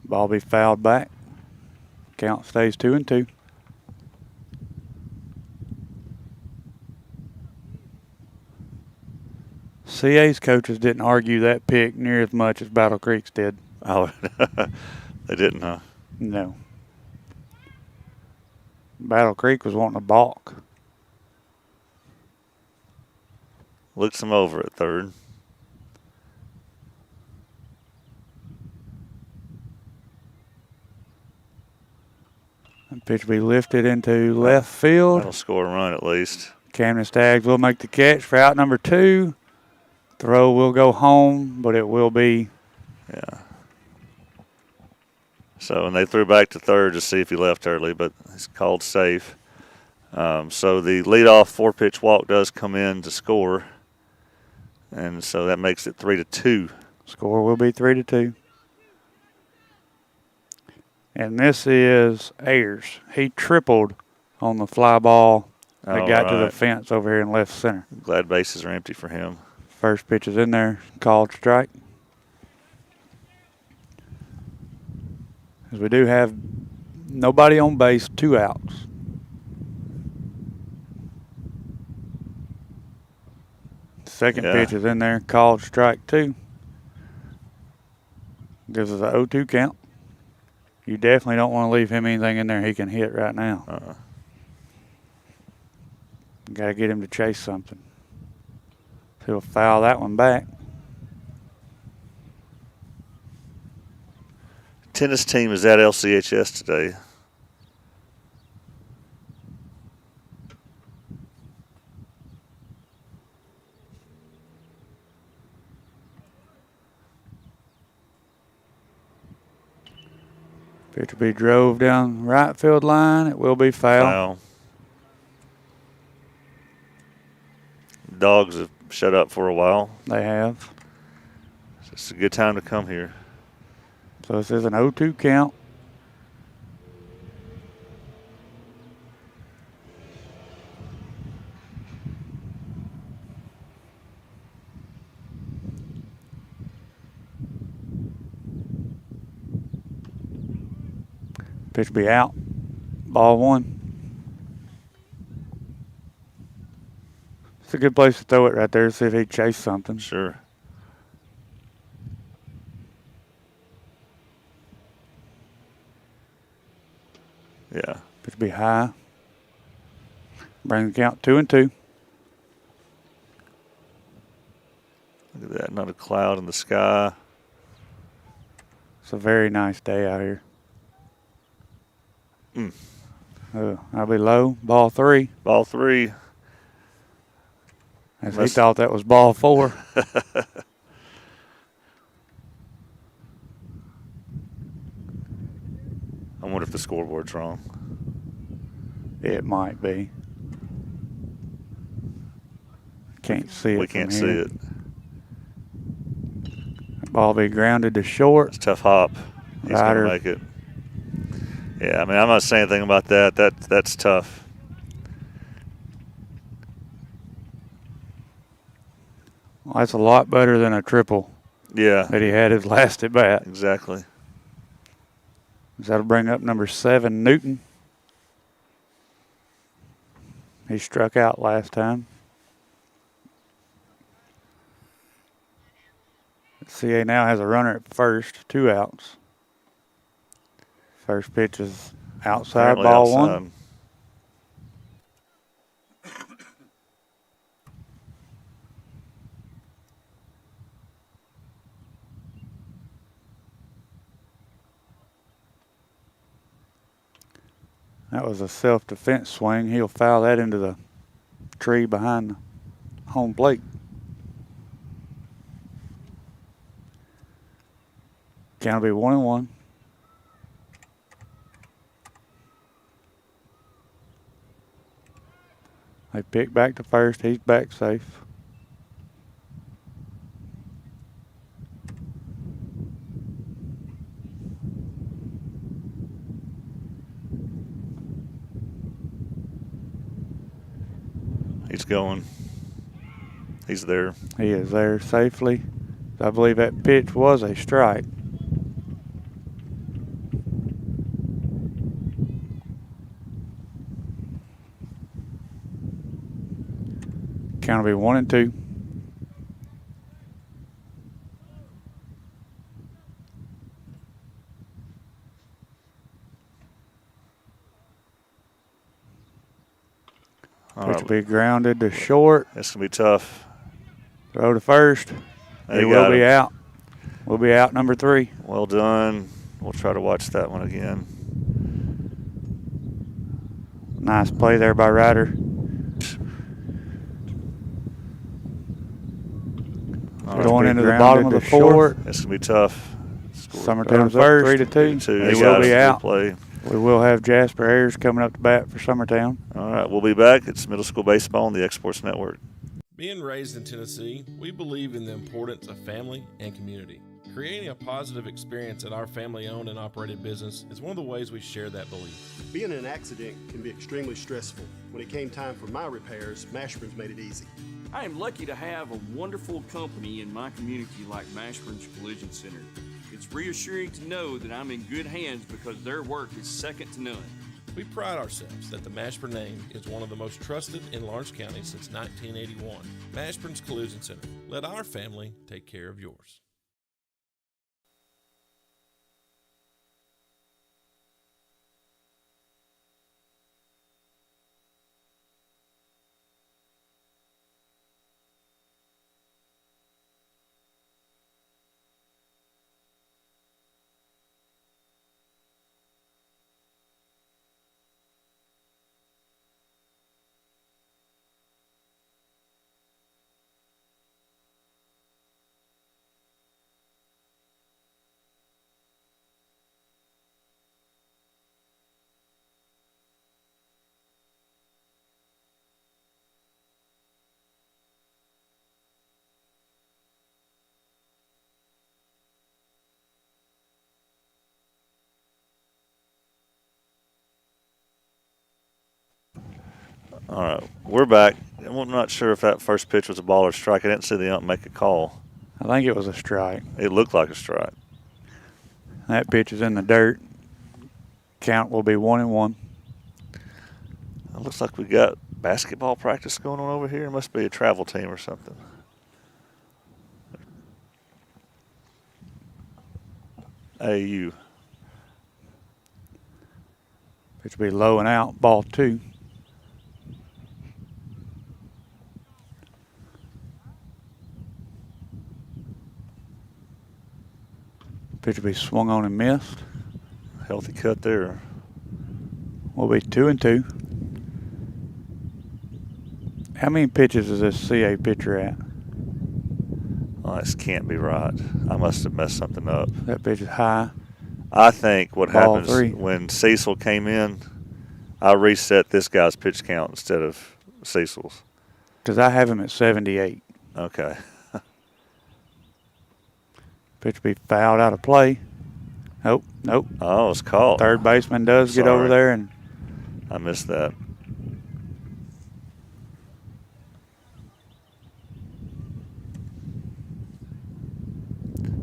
Ball be fouled back. Count stays 2-2. CA's coaches didn't argue that pick near as much as Battle Creek's did. Oh, they didn't, huh? No. Battle Creek was wanting a balk. Looks him over at third. And pitch be lifted into left field. That'll score a run at least. Camden Staggs will make the catch for out number 2. Throw will go home, but it will be. Yeah. So, and they threw back to third to see if he left early, but he's called safe. So the leadoff 4-pitch walk does come in to score. And so that makes it 3-2. Score will be 3-2. And this is Ayers. He tripled on the fly ball that got to the fence over here in left center. Glad bases are empty for him. First pitch is in there, called strike. As we do have nobody on base, 2 outs. Second pitch is in there, called strike 2. Gives us a 0-2 count. You definitely don't want to leave him anything in there he can hit right now. Got to get him to chase something. He'll foul that one back. Tennis team is at LCHS today. Pitch will be drove down right field line. It will be foul. Dogs have shut up for a while. They have. It's a good time to come here. So this is an 0-2 count. Pitch be out. Ball one. It's a good place to throw it right there, see if he chase something. Sure. Yeah. Pitch be high. Bring the count 2-2. Look at that, not a cloud in the sky. It's a very nice day out here. That'll be low. Ball three. Ball three. As he thought that was ball four. I wonder if the scoreboard's wrong. It might be. Can't see it. We can't from see here. it. Ball be grounded to short. It's a tough hop. He's going to make it. Yeah, I mean, I'm not saying anything about that. That's tough. Well, that's a lot better than a triple. Yeah. That he had his last at bat. Exactly. That'll bring up number 7, Newton. He struck out last time. CA now has a runner at first, 2 outs. First pitch is outside, Apparently ball outside. 1. That was a self-defense swing. He'll foul that into the tree behind the home plate. Count will be 1-1. They pick back to first. He's back safe. He's going. He's there. He is there safely. I believe that pitch was a strike. Count will be 1-2. Pitch will be grounded to short. That's going to be tough. Throw to first. He will be out. We'll be out number 3. Well done. We'll try to watch that one again. Nice play there by Ryder. Going into the bottom of the 4th. That's going to be tough. Summertown first. 3-2. He will be out. We will have Jasper Ayers coming up to bat for Summertown. All right, we'll be back. It's middle school baseball on the Exports Network. Being raised in Tennessee, we believe in the importance of family and community. Creating a positive experience at our family-owned and operated business is one of the ways we share that belief. Being in an accident can be extremely stressful. When it came time for my repairs, Mashburn's made it easy. I am lucky to have a wonderful company in my community like Mashburn's Collision Center. It's reassuring to know that I'm in good hands because their work is second to none. We pride ourselves that the Mashburn name is one of the most trusted in Lawrence County since 1981. Mashburn's Collision Center. Let our family take care of yours. All right, we're back. I'm not sure if that first pitch was a ball or strike. I didn't see the ump make a call. I think it was a strike. It looked like a strike. That pitch is in the dirt. Count will be 1-1. It looks like we got basketball practice going on over here. It must be a travel team or something. AU. Pitch will be low and out, ball 2. Pitch will be swung on and missed. Healthy cut there. Will be 2-2. How many pitches is this CA pitcher at? Oh, this can't be right. I must have messed something up. That pitch is high. I think what Ball happens 3. when Cecil came in, I reset this guy's pitch count instead of Cecil's. Because I have him at 78. Okay. Pitch will be fouled out of play. Nope. Oh, it's caught. Third baseman does get over there, and I missed that.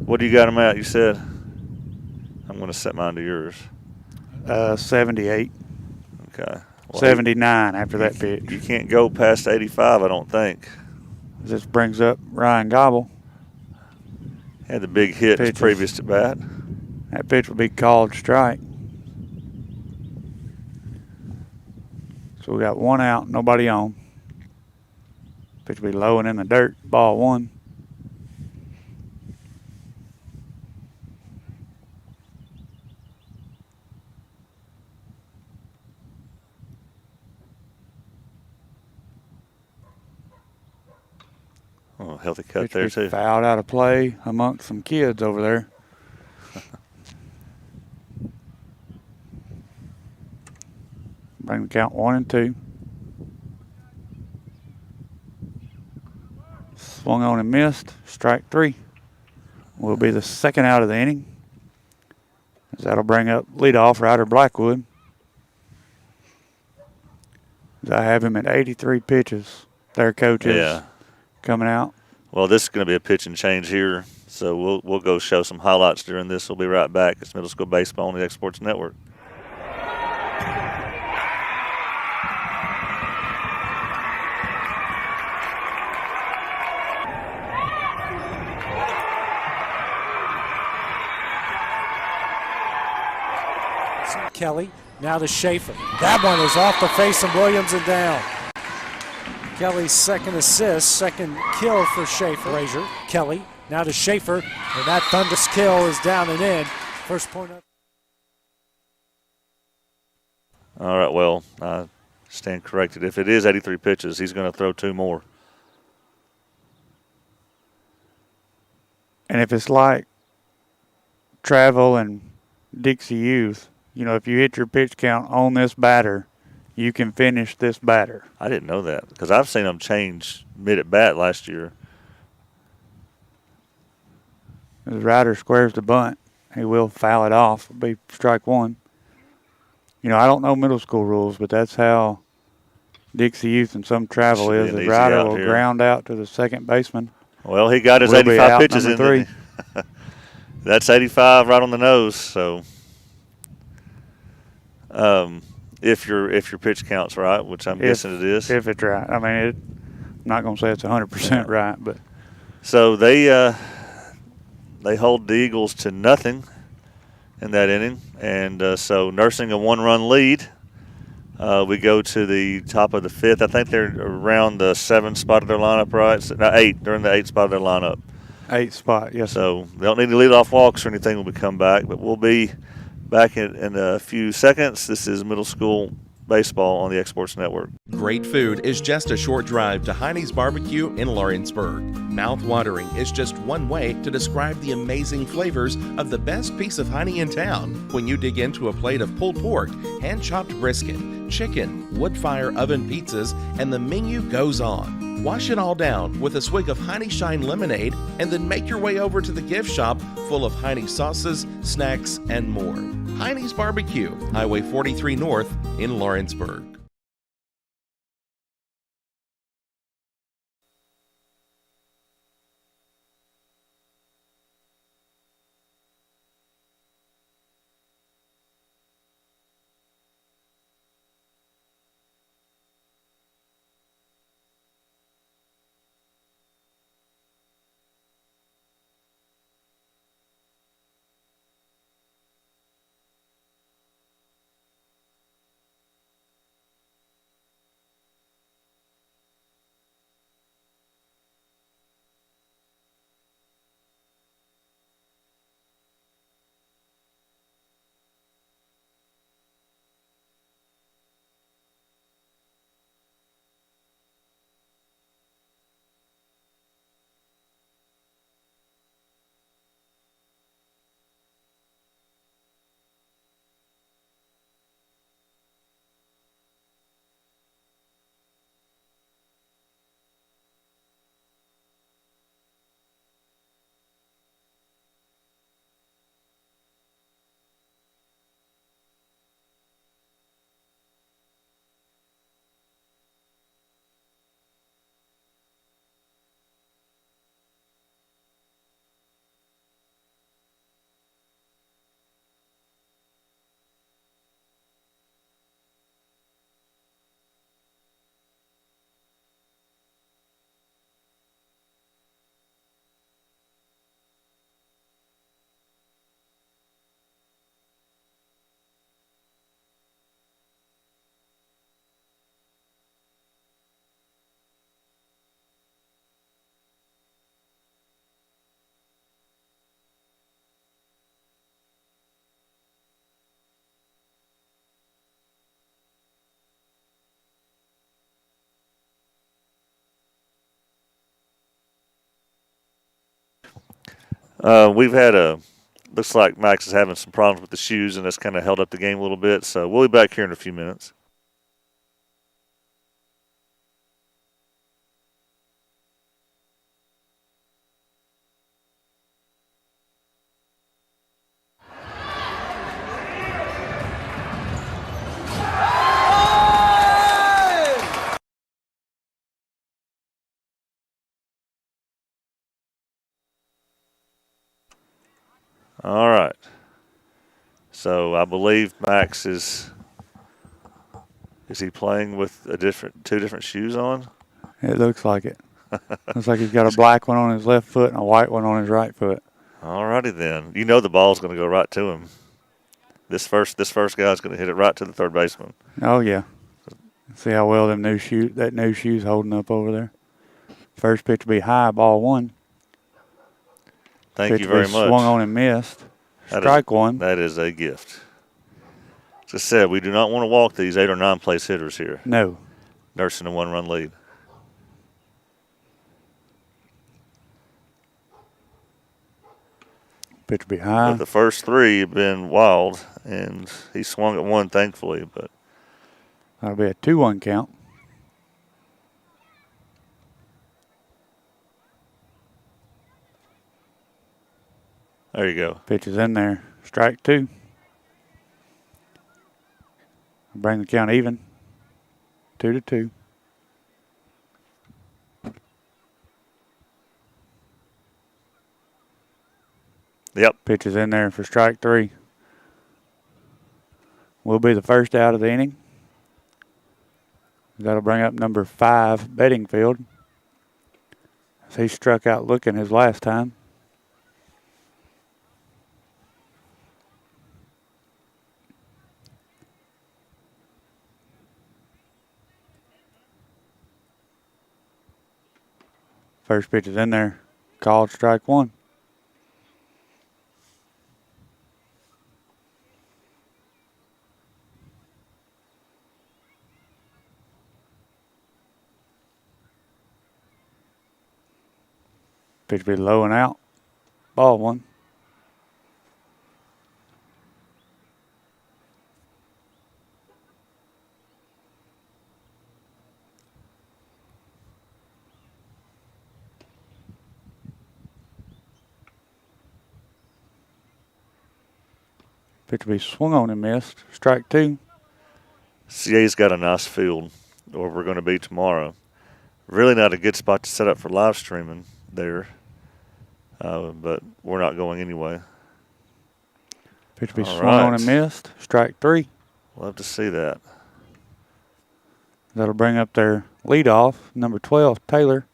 What do you got him at, you said? I'm going to set mine to yours. 78. Okay. Well, 79 after that pitch. You can't go past 85, I don't think. This brings up Ryan Gobble. Had the big hit his Pitches. previous to bat. That pitch will be called strike. So we got 1 out, nobody on. Pitch will be low and in the dirt, ball 1. Oh, healthy cut Pitch there, will be too. fouled out of play amongst some kids over there. Bring the count 1-2. Swung on and missed. Strike 3. Will be the second out of the inning. As that'll bring up leadoff Ryder Blackwood. As I have him at 83 pitches. Their coaches coming out. Well, this is going to be a pitch and change here, so we'll go show some highlights during this. We'll be right back. It's Middle School Baseball on the X Sports Network. Kelly, now to Schaefer. That one is off the face of Williams and down. Kelly's second assist, second kill for Schaefer. Frazier, Kelly, now to Schaefer, and that thunderous kill is down and in. First point up. All right, well, I stand corrected. If it is 83 pitches, he's going to throw 2 more. And if it's like Travel and Dixie Youth, you know, if you hit your pitch count on this batter, you can finish this batter. I didn't know that because I've seen them change mid-at-bat last year. As Ryder squares the bunt, he will foul it off. It'll be strike 1. You know, I don't know middle school rules, but that's how Dixie Youth and some Travel Should be is. an The easy Ryder out will here. ground out to the second baseman. Well, he got his Will be 85 out pitches in. number 3. Didn't he? That's 85 right on the nose. So, if your pitch count's right, which I'm guessing it is. If it's right. I mean, I'm not going to say it's 100% right, but. So they hold the Eagles to nothing in that inning, and so nursing a 1-run lead, we go to the top of the 5th. I think they're around the 7th spot of their lineup, right? So, no, 8. They're in the 8th spot of their lineup. 8th spot, yes. So they don't need to lead off walks or anything when we come back, but we'll be back in a few seconds. This is Middle School Baseball on the X Sports Network. Great food is just a short drive to Heine's Barbecue in Lawrenceburg. Mouth-watering is just one way to describe the amazing flavors of the best piece of Heine in town. When you dig into a plate of pulled pork, hand-chopped brisket, chicken, wood-fire oven pizzas, and the menu goes on. Wash it all down with a swig of Heine Shine lemonade, and then make your way over to the gift shop full of Heine sauces, snacks, and more. Heine's Barbecue, Highway 43 North in Lawrenceburg. We've had looks like Max is having some problems with the shoes, and that's kind of held up the game a little bit. So we'll be back here in a few minutes. All right. So I believe Max is he playing with two different shoes on? It looks like it. Looks like he's got a black one on his left foot and a white one on his right foot. All righty then. You know the ball's going to go right to him. This first guy's going to hit it right to the third baseman. Oh yeah. See how well that new shoe's holding up over there. First pitch will be high, ball one. Thank you very much. Swung on and missed. Strike one. That is a gift. As I said, we do not want to walk these 8 or 9 place hitters here. No. Nursing a 1-run lead. Pitch will be high. But the first 3 have been wild, and he swung at one, thankfully. But that'll be a 2-1 count. There you go. Pitch is in there. Strike 2. Bring the count even. 2-2. Yep. Pitch is in there for strike 3. Will be the first out of the inning. That'll bring up number 5, Bedingfield. As he struck out looking his last time. First pitch is in there. Called strike 1. Pitch be low and out. Ball 1. Pitch will be swung on and missed. Strike 2. CA's got a nice field where we're going to be tomorrow. Really not a good spot to set up for live streaming there, but we're not going anyway. Pitch will be swung on and missed. Strike 3. Love to see that. That'll bring up their leadoff, number 12, Taylor.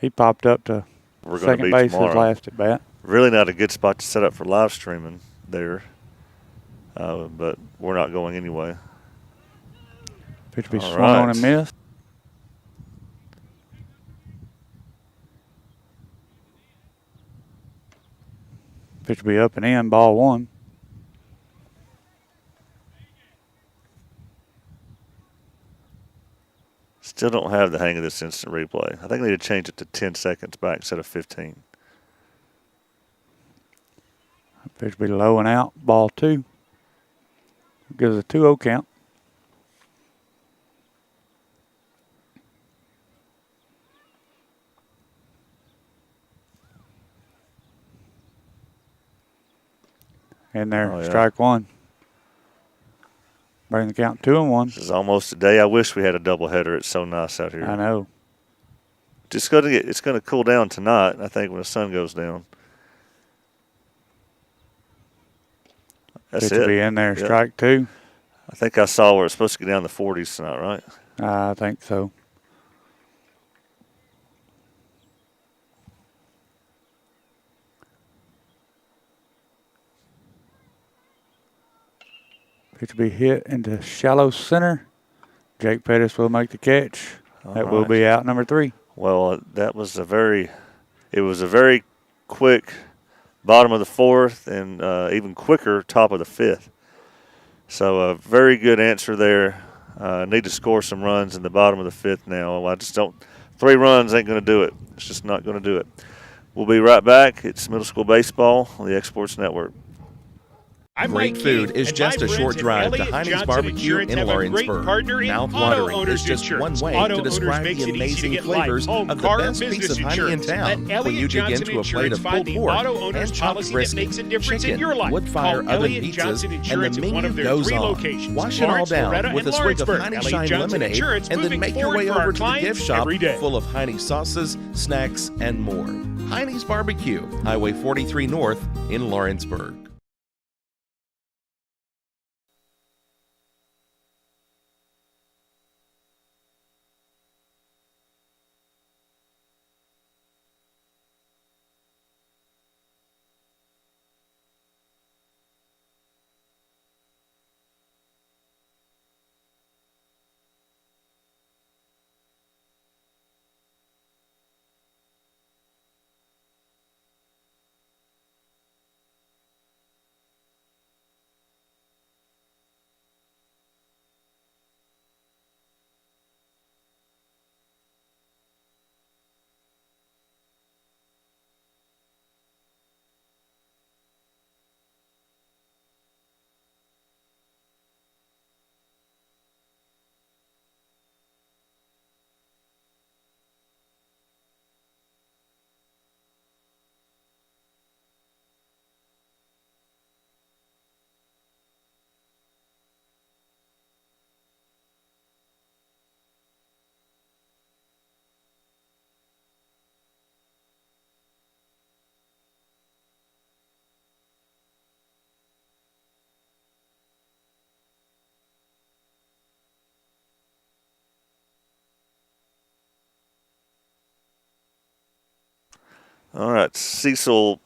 He popped up to second base his last at bat. Really not a good spot to set up for live streaming there, but we're not going anyway. Pitch will be swung on and missed. Pitch will be up and in, ball 1. Still don't have the hang of this instant replay. I think they need to change it to 10 seconds back instead of 15. Pitch will be low and out, ball 2. Gives a 2-0 count. In there, strike 1. Bring the count 2-1. This is almost a day I wish we had a doubleheader. It's so nice out here. I know. It's going to cool down tonight, I think, when the sun goes down. That's Pitch will be in there, strike 2. I think I saw where it's supposed to get down the 40s tonight, right? I think so. Pitch will be hit into shallow center. Jake Pettis will make the catch. That will be out number 3. Well, that was a very quick bottom of the 4th and even quicker top of the 5th. So a very good answer there. Need to score some runs in the bottom of the 5th now. I just don't. 3 runs ain't going to do it. It's just not going to do it. We'll be right back. It's middle school baseball on the Exports Network. Great food is just a short drive to Heine's Barbecue in Lawrenceburg. Mouth-watering is just one way to describe the amazing flavors of the best piece of honey in town. When you dig into a plate of pulled pork, hand-chopped brisket, chicken, wood-fire oven pizzas, and the menu goes on. Wash it all down with a swig of Heine Shine lemonade, and then make your way over to the gift shop full of Heine sauces, snacks, and more. Heine's Barbecue, Highway 43 North in Lawrenceburg. All right, Cecil,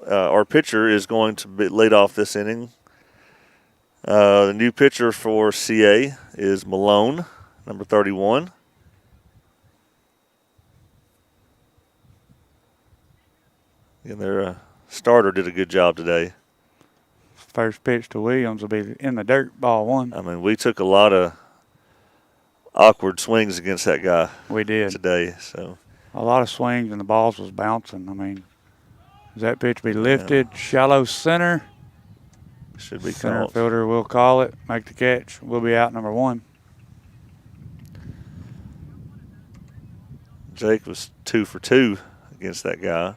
our pitcher, is going to lead off this inning. The new pitcher for CA is Malone, number 31. And their starter did a good job today. First pitch to Williams will be in the dirt, ball one. I mean, we took a lot of awkward swings against that guy. We did today. So a lot of swings and the balls was bouncing. I mean, does that pitch be lifted? Shallow center. Should be center called. fielder will call it, make the catch. We'll be out number one. Jake was 2 for 2 against that guy.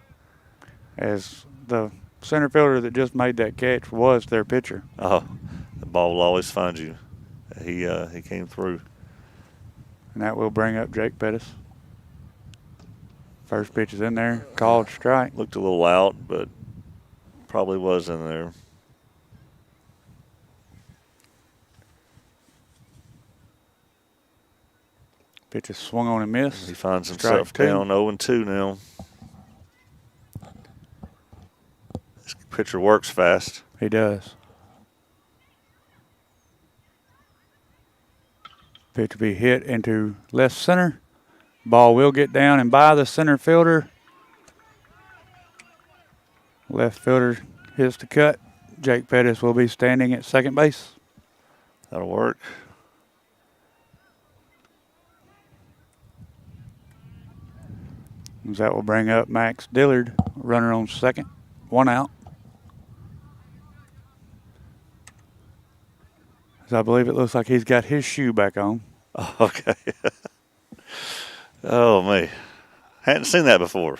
As the center fielder that just made that catch was their pitcher. Oh, the ball will always find you. He came through. And that will bring up Jake Pettis. First pitch is in there, called strike. Looked a little out, but probably was in there. Pitch is swung on and missed. He finds himself down 0-2 now. This pitcher works fast. He does. Pitch will be hit into left center. Ball will get down and by the center fielder. Left fielder hits the cut. Jake Pettis will be standing at second base. That'll work. That will bring up Max Dillard, runner on second, 1 out. As I believe it looks like he's got his shoe back on. Oh, okay. Oh, man. Hadn't seen that before.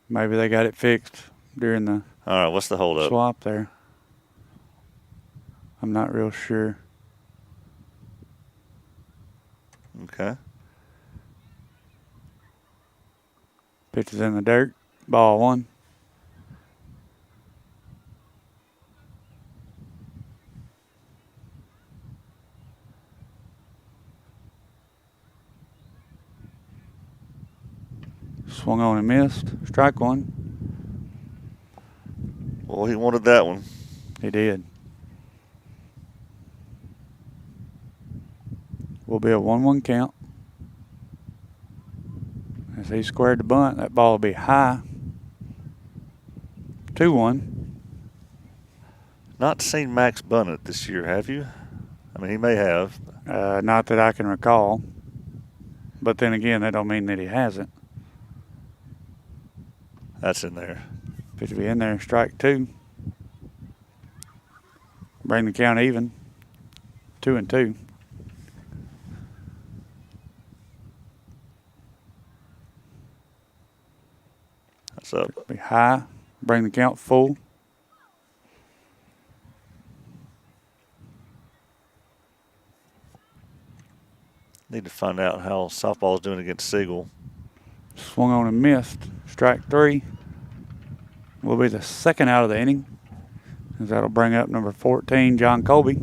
Maybe they got it fixed during the all right, what's the hold up? Swap there. I'm not real sure. Okay. Pitch is in the dirt. Ball one. Swung on and missed. Strike one. Well, he wanted that one. He did. Will be a 1-1 count. As he squared the bunt, that ball will be high. 2-1. Not seen Max bunt it this year, have you? I mean, he may have. Not that I can recall. But then again, that don't mean that he hasn't. That's in there. Pitch will be in there, strike 2. Bring the count even. 2-2. That's up. Be high. Bring the count full. Need to find out how softball's doing against Siegel. Swung on and missed. Strike 3. Will be the second out of the inning. As that'll bring up number 14, John Colby.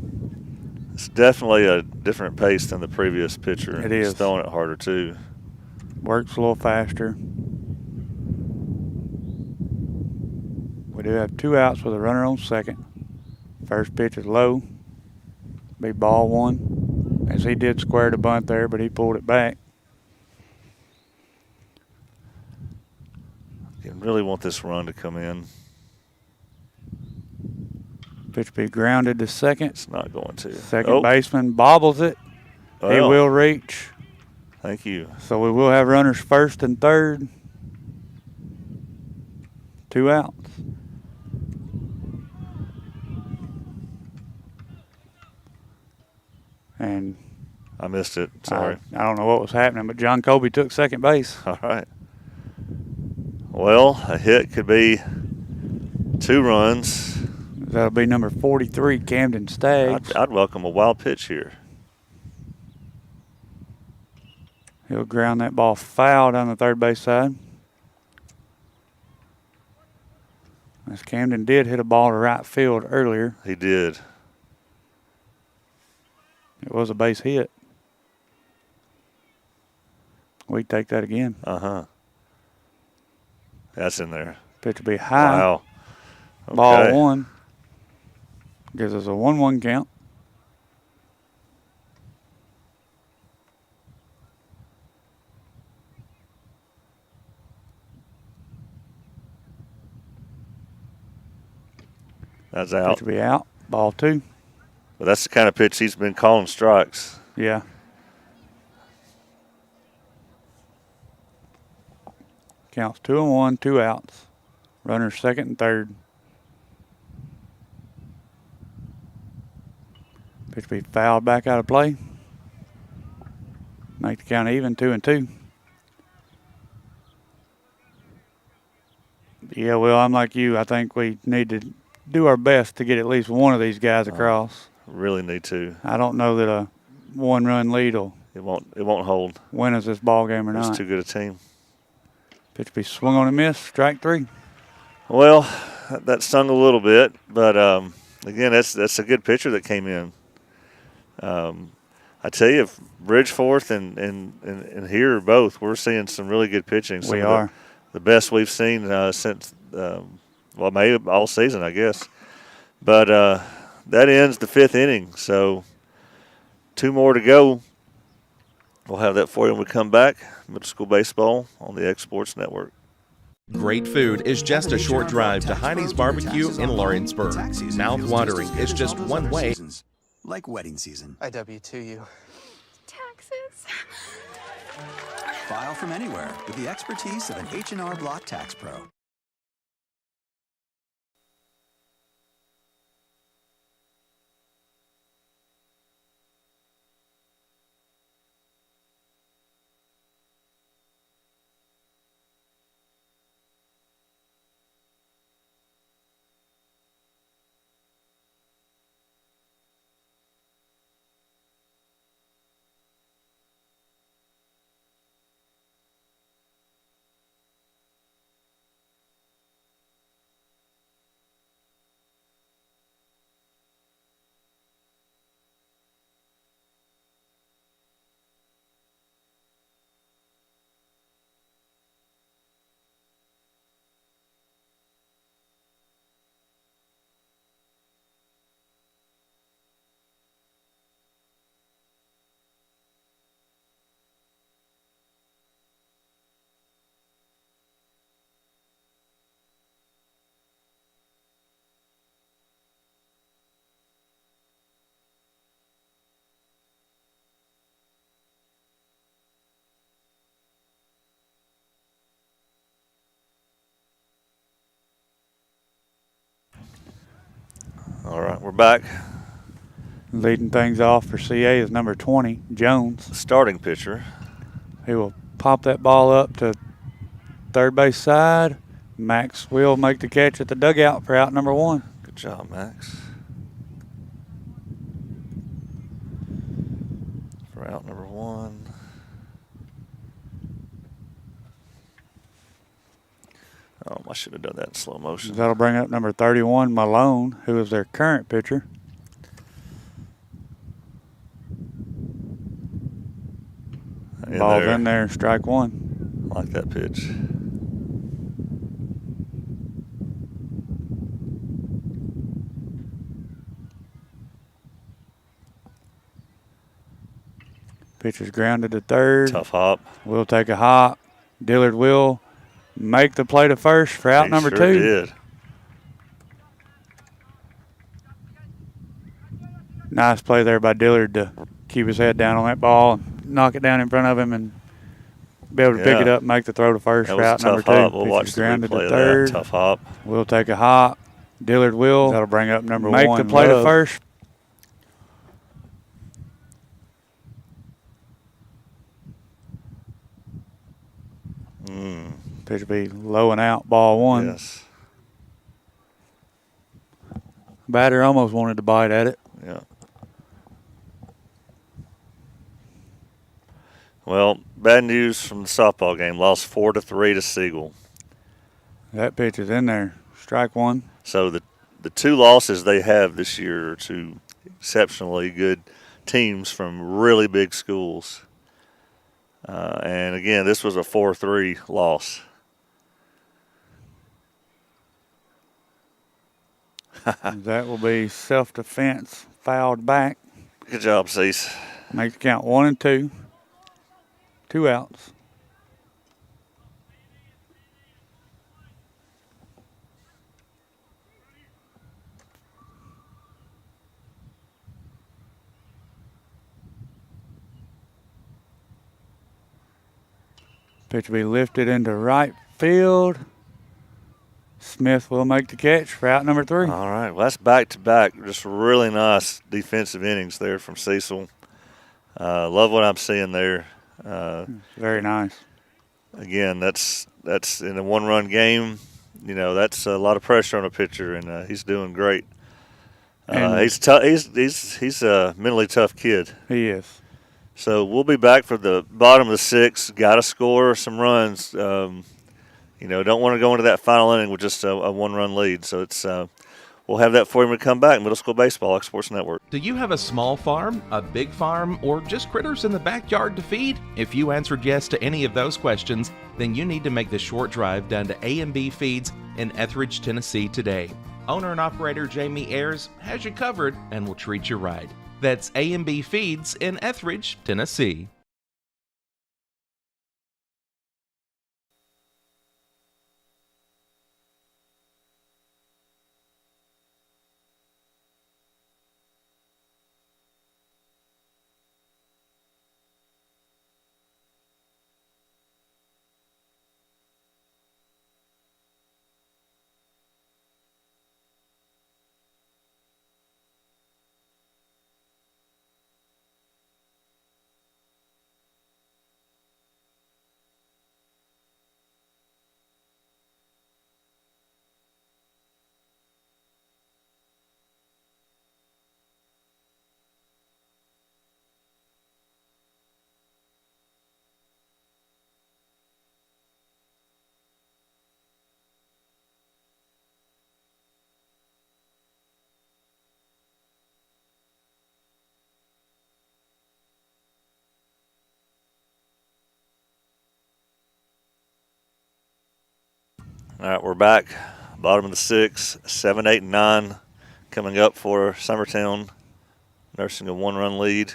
It's definitely a different pace than the previous pitcher. It is. He's throwing it harder, too. Works a little faster. We do have 2 outs with a runner on second. First pitch is low. Be ball 1. As he did square the bunt there, but he pulled it back. You really want this run to come in. Pitch be grounded to second. It's not going to. Second baseman bobbles it. Well, he will reach. Thank you. So we will have runners first and third. 2 outs. And I missed it. Sorry. I don't know what was happening, but John Colby took second base. All right. Well, a hit could be 2 runs. That'll be number 43, Camden Staggs. I'd welcome a wild pitch here. He'll ground that ball foul down the third base side. As Camden did hit a ball to right field earlier. He did. It was a base hit. We take that again. Uh-huh. That's in there. Pitch will be high. Wow. Okay. Ball 1. Gives us a 1-1 count. That's out. Pitch will be out. Ball 2. But that's the kind of pitch he's been calling strikes. Yeah. Counts 2-1, 2 outs. Runners second and third. Pitch be fouled back out of play. Make the count even, 2-2. Yeah, well, I'm like you. I think we need to do our best to get at least one of these guys across. Really need to. I don't know that a 1-run lead will It won't hold. win us this ball game or not. It's too good a team. Pitch be swung on and missed. Strike 3. Well, that stung a little bit, but again, that's a good pitcher that came in. I tell you, if Bridgeforth and here both, we're seeing some really good pitching. We are. The best we've seen since, maybe all season, I guess. But that ends the 5th inning, so 2 more to go. We'll have that for you when we come back. Middle school baseball on the X Sports Network. Great food is just a short drive to Heidi's Barbecue in Lawrenceburg. Mouth-watering is just one way. Like wedding season. I W-2 you. Taxes. File from anywhere with the expertise of an H&R Block Tax Pro. we're back. Leading things off for CA is number 20, Jones. Starting pitcher. He will pop that ball up to third base side. Max will make the catch at the dugout for out number 1. Good job, Max. For out number 1. Oh, I should have done that in slow motion. That'll bring up number 31, Malone, who is their current pitcher. Ball's in there, strike 1. I like that pitch. Pitcher's grounded to third. Tough hop. Will take a hop. Dillard will make the play to first for out number 2. Did. Nice play there by Dillard to keep his head down on that ball and knock it down in front of him and be able to pick it up and make the throw to first for out number 2. Hop. We'll watch the grounded replay to of third. that. Tough hop. Will take a hop. Dillard will. That'll bring up number 1. Make the play to first. Pitch be low and out, ball 1. Yes. Batter almost wanted to bite at it. Yeah. Well, bad news from the softball game. Lost 4-3 to Siegel. That pitch is in there. Strike 1. So the 2 losses they have this year are to exceptionally good teams from really big schools. And again, this was a 4-3 loss. That will be self-defense, fouled back. Good job, Cease. Make the count 1 and 2. 2 outs. Pitch will be lifted into right field. Smith will make the catch for out number 3. All right. Well, that's back-to-back. Just really nice defensive innings there from Cecil. Love what I'm seeing there. Very nice. Again, that's in a one-run game. You know, that's a lot of pressure on a pitcher, and he's doing great. He's tough. He's a mentally tough kid. He is. So we'll be back for the bottom of the 6th. Got to score some runs. You know, don't want to go into that final inning with just a one-run lead. So it's we'll have that for you when we come back. Middle School Baseball, X Sports Network. Do you have a small farm, a big farm, or just critters in the backyard to feed? If you answered yes to any of those questions, then you need to make the short drive down to A&B Feeds in Etheridge, Tennessee today. Owner and operator Jamie Ayers has you covered and will treat you right. That's A&B Feeds in Etheridge, Tennessee. All right, we're back. Bottom of the 6th, 7, 8, and 9 coming up for Summertown, nursing a one-run lead.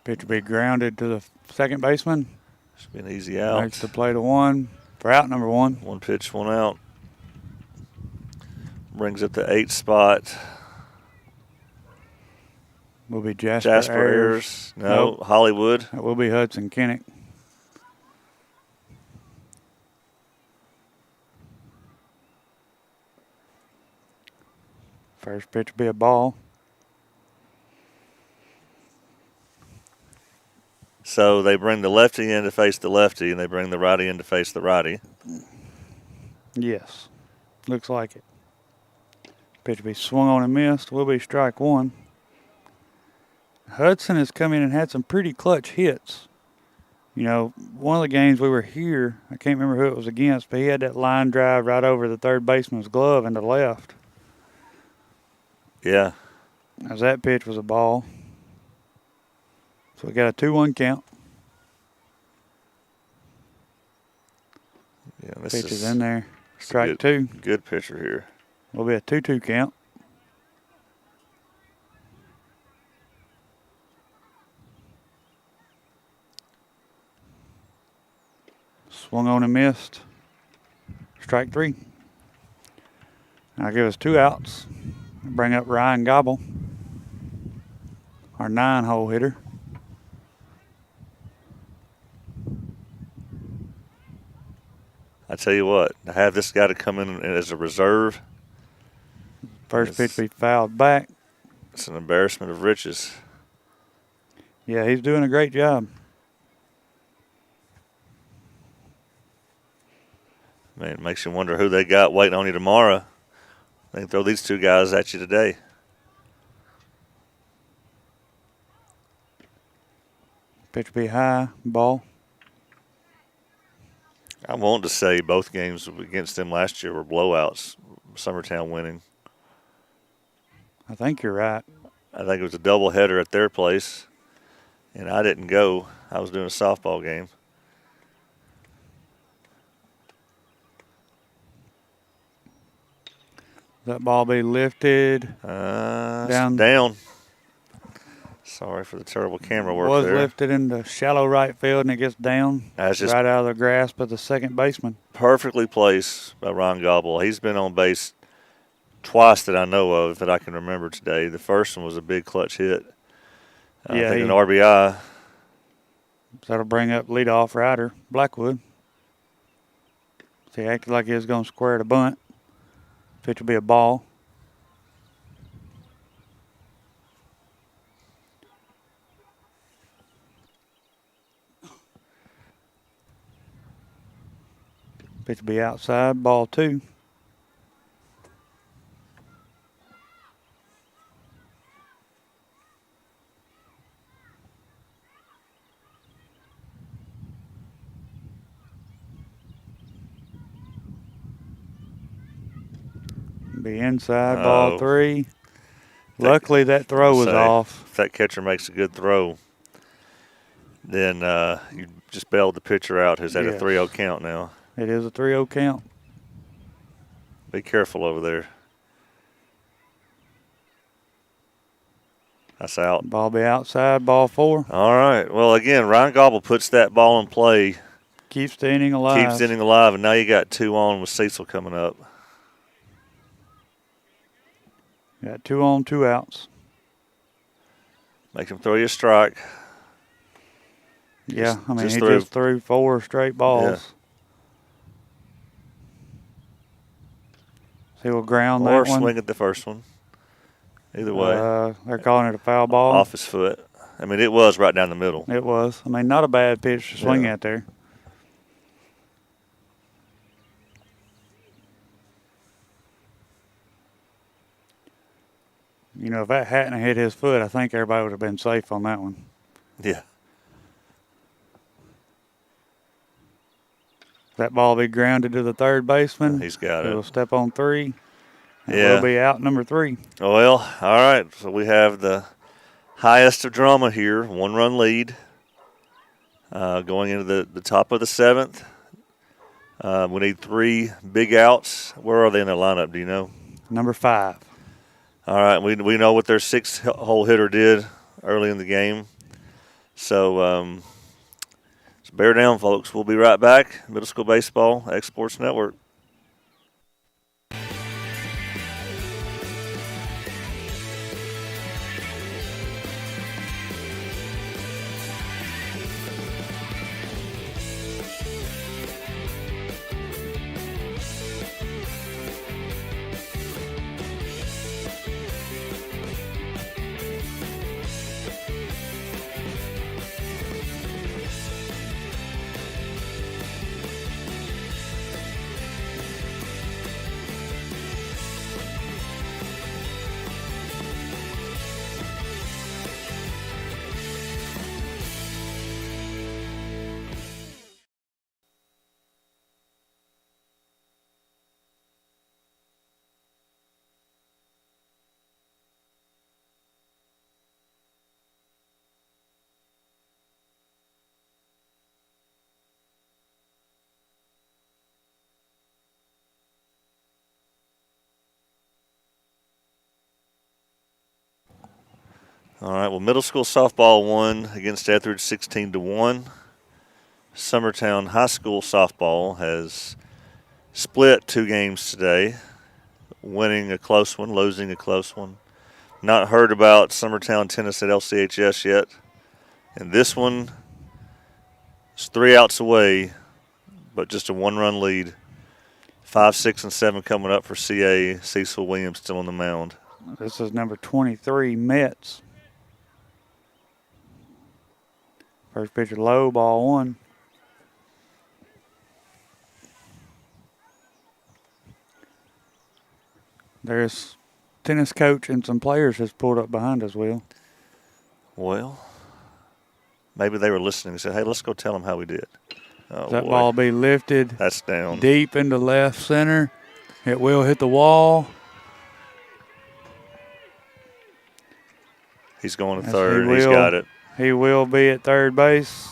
Pitch will be grounded to the second baseman. Should be an easy out. Makes the play to 1 for out number 1. 1 pitch, 1 out. Brings up the 8th spot. Will be Jasper Ayers. No, Nope. Hollywood. That will be Hudson Kinnick. For First pitch will be a ball. So they bring the lefty in to face the lefty, and they bring the righty in to face the righty. Yes. Looks like it. Pitch will be swung on and missed. Will be strike one. Hudson has come in and had some pretty clutch hits. You know, one of the games we were here, I can't remember who it was against, but he had that line drive right over the third baseman's glove into left. Yeah. As that pitch was a ball. So we got a 2-1 count. Yeah, this pitch is in there. Strike two. Good pitcher here. Will be a 2-2 count. Swung on and missed. Strike three. Now give us 2 outs. Bring up Ryan Gobble, our 9-hole hitter. I tell you what, to have this guy to come in as a reserve. First pitch be fouled back. It's an embarrassment of riches. Yeah, he's doing a great job. Man, it makes you wonder who they got waiting on you tomorrow. They can throw these 2 guys at you today. Pitch be high, ball. I want to say both games against them last year were blowouts, Summertown winning. I think you're right. I think it was a doubleheader at their place, and I didn't go. I was doing a softball game. That ball be lifted. Down. Sorry for the terrible camera work was there. Lifted into shallow right field, and it gets down That's just right out of the grasp of the second baseman. Perfectly placed by Ron Gobble. He's been on base twice that I know of that I can remember today. The first one was a big clutch hit. I think an RBI. That'll bring up leadoff rider Blackwood. So he acted like he was going to square the bunt. Pitch will be a ball. Pitch will be outside, ball 2. Be inside, ball 3. Luckily, that throw was off. If that catcher makes a good throw, then you just bailed the pitcher out who's at a 3-0 count now. It is a 3-0 count. Be careful over there. That's out. Ball be outside, ball 4. All right. Well, again, Ryan Gobble puts that ball in play. Keeps the inning alive. Keeps the inning alive, and now you got 2 on with Cecil coming up. Got 2 on, 2 outs. Make him throw you a strike. Yeah, I mean, he just threw 4 straight balls. Yeah. He will ground or that one. Or swing at the first one. Either way. They're calling it a foul ball. Off his foot. I mean, it was right down the middle. It was. I mean, not a bad pitch to swing at there. You know, if that hadn't hit his foot, I think everybody would have been safe on that one. Yeah. That ball will be grounded to the third baseman. He's got it. He'll step on 3. And Yeah. we'll be out number 3. Well, all right. So we have the highest of drama here. 1-run lead going into the top of the 7th. We need 3 big outs. Where are they in the lineup? Do you know? Number 5. All right. We know what their 6-hole hitter did early in the game. So bear down, folks. We'll be right back. Middle School Baseball, X Sports Network. All right, well, middle school softball won against Etheridge 16-1. Summertown High School softball has split 2 games today, winning a close one, losing a close one. Not heard about Summertown tennis at LCHS yet. And this one is 3 outs away, but just a 1-run lead. 5, 6, and 7 coming up for CA. Cecil Williams still on the mound. This is number 23, Mets. First pitcher low, ball 1. There's tennis coach and some players just pulled up behind us, Will. Well, maybe they were listening and said, hey, let's go tell them how we did. Oh, that boy. ball be lifted. That's down. Deep into left center. It will hit the wall. He's going to third. He's got it. He will be at third base.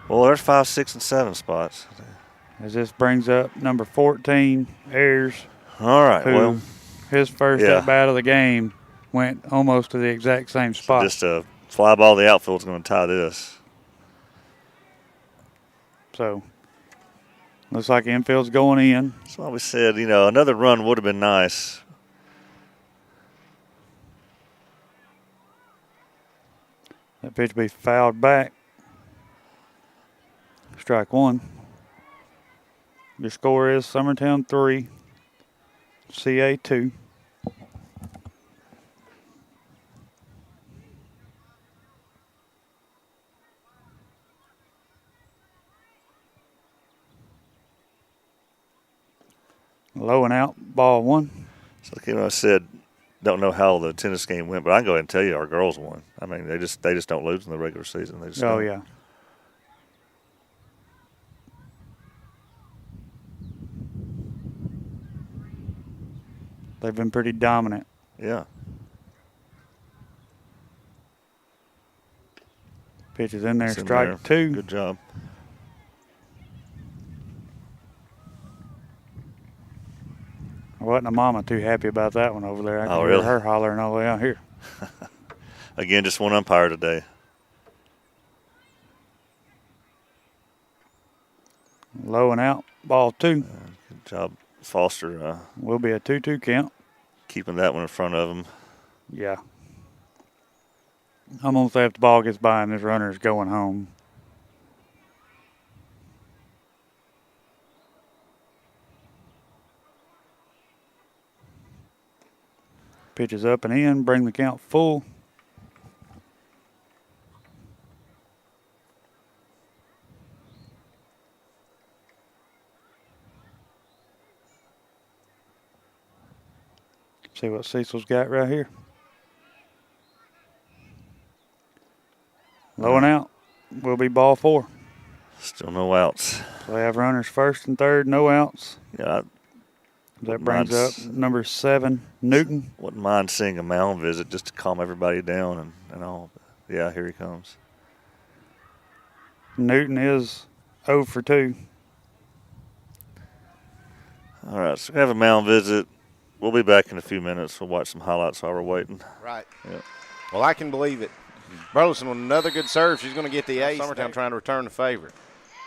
Well, there's 5, 6, and 7 spots. As this brings up number 14, Ayers. All right, well. His first at bat of the game went almost to the exact same spot. So just a fly ball to the outfield is going to tie this. So, looks like infield's going in. That's why we said, another run would have been nice. That pitch be fouled back. Strike 1. Your score is Summertown 3, CA 2. Low and out, ball 1. So, I said, don't know how the tennis game went, but I can go ahead and tell you our girls won. I mean, they just don't lose in the regular season. They just don't. Yeah. They've been pretty dominant. Yeah. Pitch is in there, strike 2. Good job. Wasn't a mama too happy about that one over there. I could hear her hollering all the way out here. Again, just one umpire today. Low and out, ball 2. Good job, Foster. Will be a 2-2 count. Keeping that one in front of him. Yeah. I'm going to say if the ball gets by him, this runner is going home. Pitches up and in, bring the count full. See what Cecil's got right here. Low and out will be ball 4. Still no outs. So they have runners first and third, no outs. Yeah. That brings up number 7, Newton. Wouldn't mind seeing a mound visit just to calm everybody down and all. Yeah, here he comes. Newton is 0 for 2. All right, so we have a mound visit. We'll be back in a few minutes. We'll watch some highlights while we're waiting. Right. Yeah. Well, I can believe it. Burleson with another good serve. She's going to get the ace. Summertown trying to return the favor.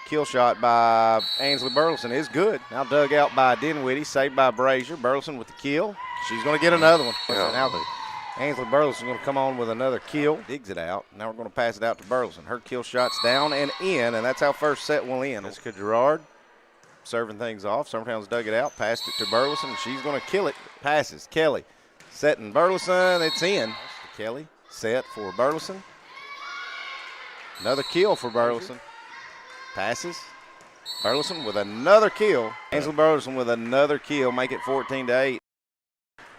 Kill shot by Ainsley Burleson is good. Now dug out by Dinwiddie, saved by Brazier. Burleson with the kill. She's going to get another one. Now Ainsley Burleson going to come on with another kill. Digs it out. Now we're going to pass it out to Burleson. Her kill shot's down and in, and that's how first set will end. Jessica Gerard serving things off. Summertown's dug it out, passed it to Burleson, and she's going to kill it. Passes. Kelly setting Burleson. It's in. Kelly set for Burleson. Another kill for Burleson. Passes. Burleson with another kill. Ainsley Burleson with another kill. Make it 14-8.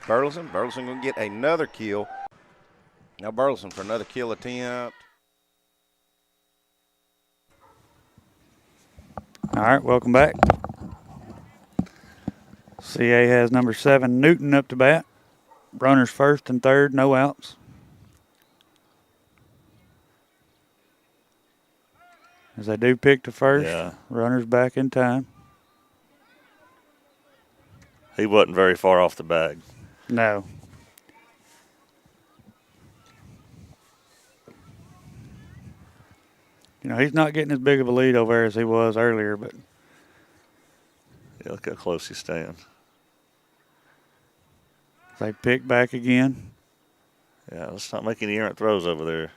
Burleson going to get another kill. Now Burleson for another kill attempt. All right, welcome back. CA has number 7, Newton, up to bat. Runners first and third, no outs. As they do pick to first, runners back in time. He wasn't very far off the bag. No. You know, he's not getting as big of a lead over there as he was earlier, but. Yeah, look how close he's staying. They pick back again. Yeah, let's not make any errant throws over there.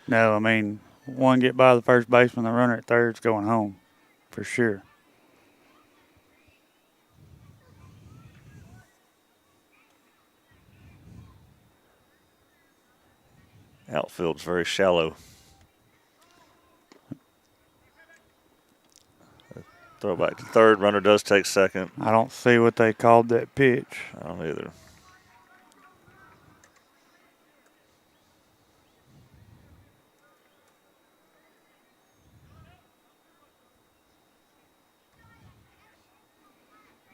No, I mean, one get by the first baseman, the runner at third's going home, for sure. Outfield's very shallow. Throw back to third. Runner does take second. I don't see what they called that pitch. I don't either.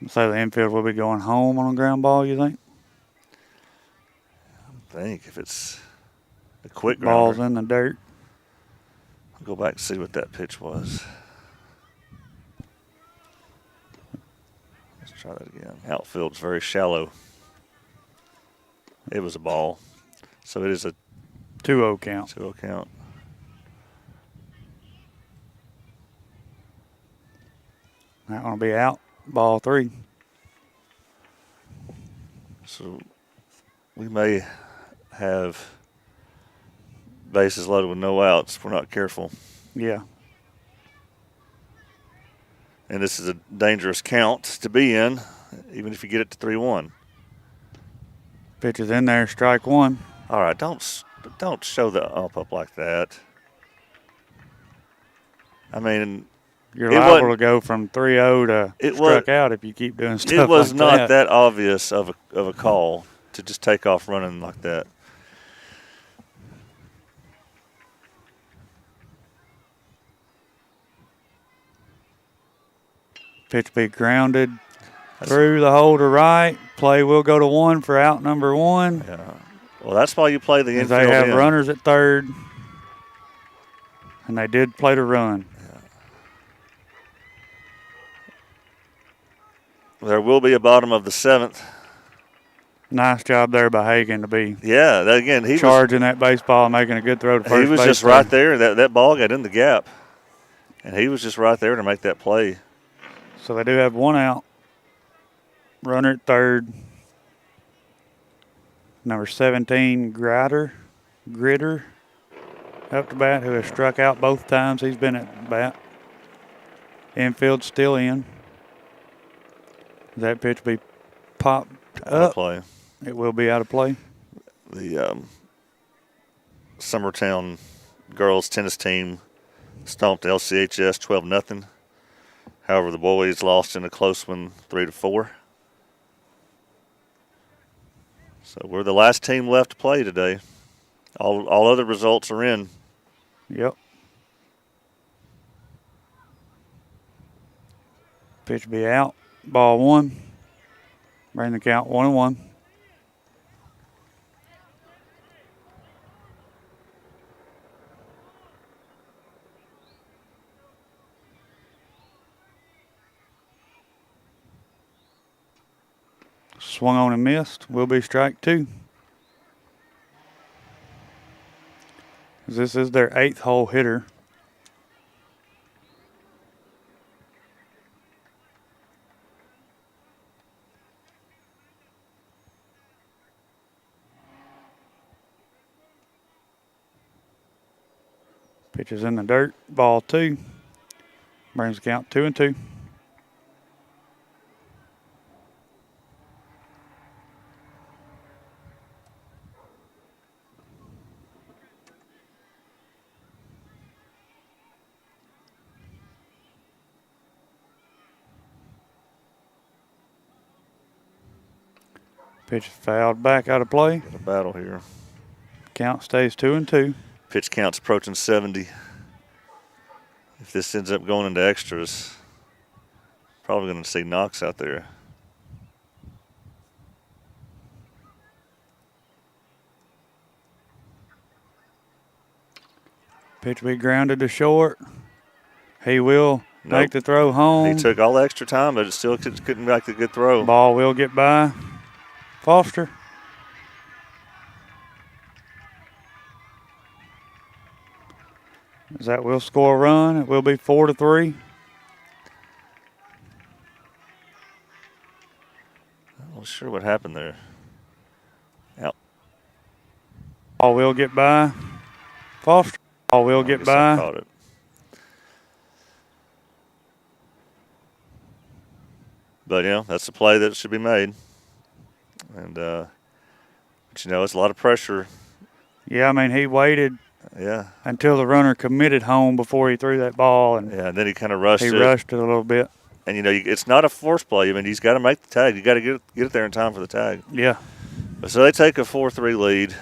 So the infield will be going home on a ground ball, you think? I think if it's a quick Ball's grounder. in the dirt. I'll go back and see what that pitch was. Let's try that again. Outfield's very shallow. It was a ball. So it is a 2-0 count. 2-0 count. That one will be out. Ball 3. So we may have bases loaded with no outs if we're not careful. Yeah. And this is a dangerous count to be in, even if you get it to 3-1. Pitch is in there, strike 1. All right, don't show the up like that. I mean, you're liable to go from 3-0 to struck out if you keep doing stuff like that. It was not that obvious of a call to just take off running like that. Pitch be grounded through the hole to right. Play will go to 1 for out number 1. Yeah. Well, that's why you play the infield. They have runners at third, and they did play to run. There will be a bottom of the 7th. Nice job there by Hagan to be he charging that baseball and making a good throw to first base. He was just right there. That ball got in the gap, and he was just right there to make that play. So they do have 1 out. Runner at third. Number 17, Gritter, up to bat, who has struck out both times he's been at bat. Infield still in. That pitch be popped up. Out of play. It will be out of play. The Summertown girls tennis team stomped LCHS 12-0. However, the boys lost in a close one, 3-4. So we're the last team left to play today. All other results are in. Yep. Pitch be out. Ball 1. Bring the count 1-1. Swung on and missed. Will be strike 2. This is their 8th hole hitter. Pitch is in the dirt. Ball 2. Brings the count 2-2. Pitch is fouled back out of play. Got a battle here. Count stays 2-2. Pitch count's approaching 70. If this ends up going into extras, probably going to see Knox out there. Pitch be grounded to short. He will make the throw home. He took all the extra time, but it still couldn't make a good throw. Ball will get by Foster. As that will score a run. It will be 4-3. I'm not sure what happened there. Out. Ball will get by. Foster. Ball will get Guess I by. caught it. But, that's the play that should be made. And, but, it's a lot of pressure. Yeah, I mean, he waited until the runner committed home before he threw that ball. And then he kind of rushed it. He rushed it a little bit. And, it's not a force play. I mean, he's got to make the tag. You got to get it there in time for the tag. Yeah. So they take a 4-3 lead.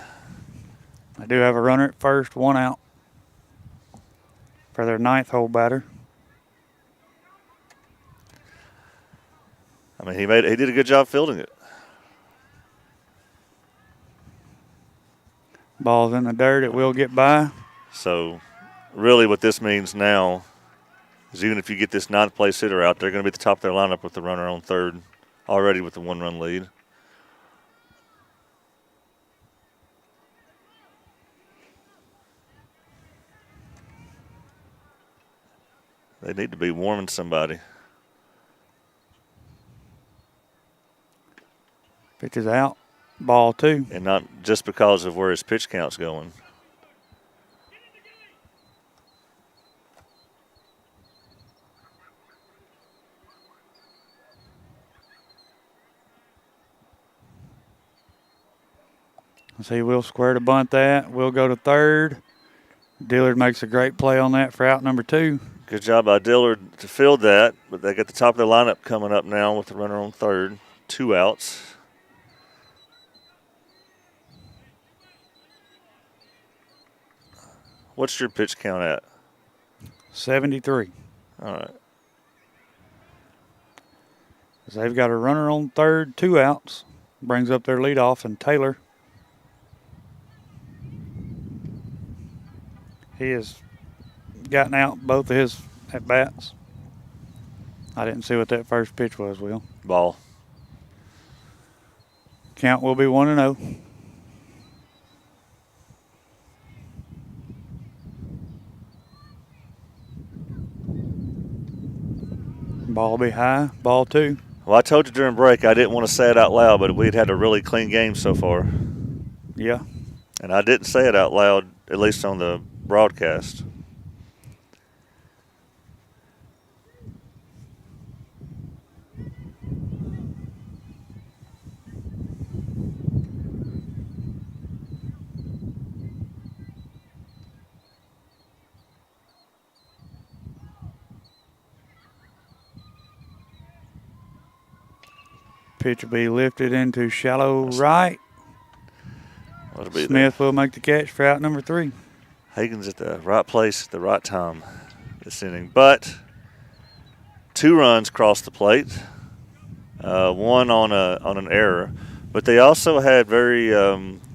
They do have a runner at first, 1 out for their 9th hole batter. I mean, he did a good job fielding it. Ball's in the dirt. It will get by. So, really what this means now is even if you get this 9th place hitter out, they're going to be at the top of their lineup with the runner on third, already with the 1-run lead. They need to be warming somebody. Pitch is out. Ball 2. And not just because of where his pitch count's going. So he will square to bunt that. We'll go to third. Dillard makes a great play on that for out number 2. Good job by Dillard to field that, but they got the top of their lineup coming up now with the runner on third. 2 outs. What's your pitch count at? 73. All right. So they've got a runner on third, 2 outs. Brings up their leadoff, and Taylor. He has gotten out both of his at-bats. I didn't see what that first pitch was, Will. Ball. Count will be 1-0. Ball will be high. Ball 2. Well, I told you during break I didn't want to say it out loud, but we'd had a really clean game so far. Yeah. And I didn't say it out loud, at least on the broadcast. Pitch will be lifted into shallow right. Smith will make the catch for out number 3. Hagen's at the right place at the right time this inning. But 2 runs crossed the plate, 1 on an error. But they also had very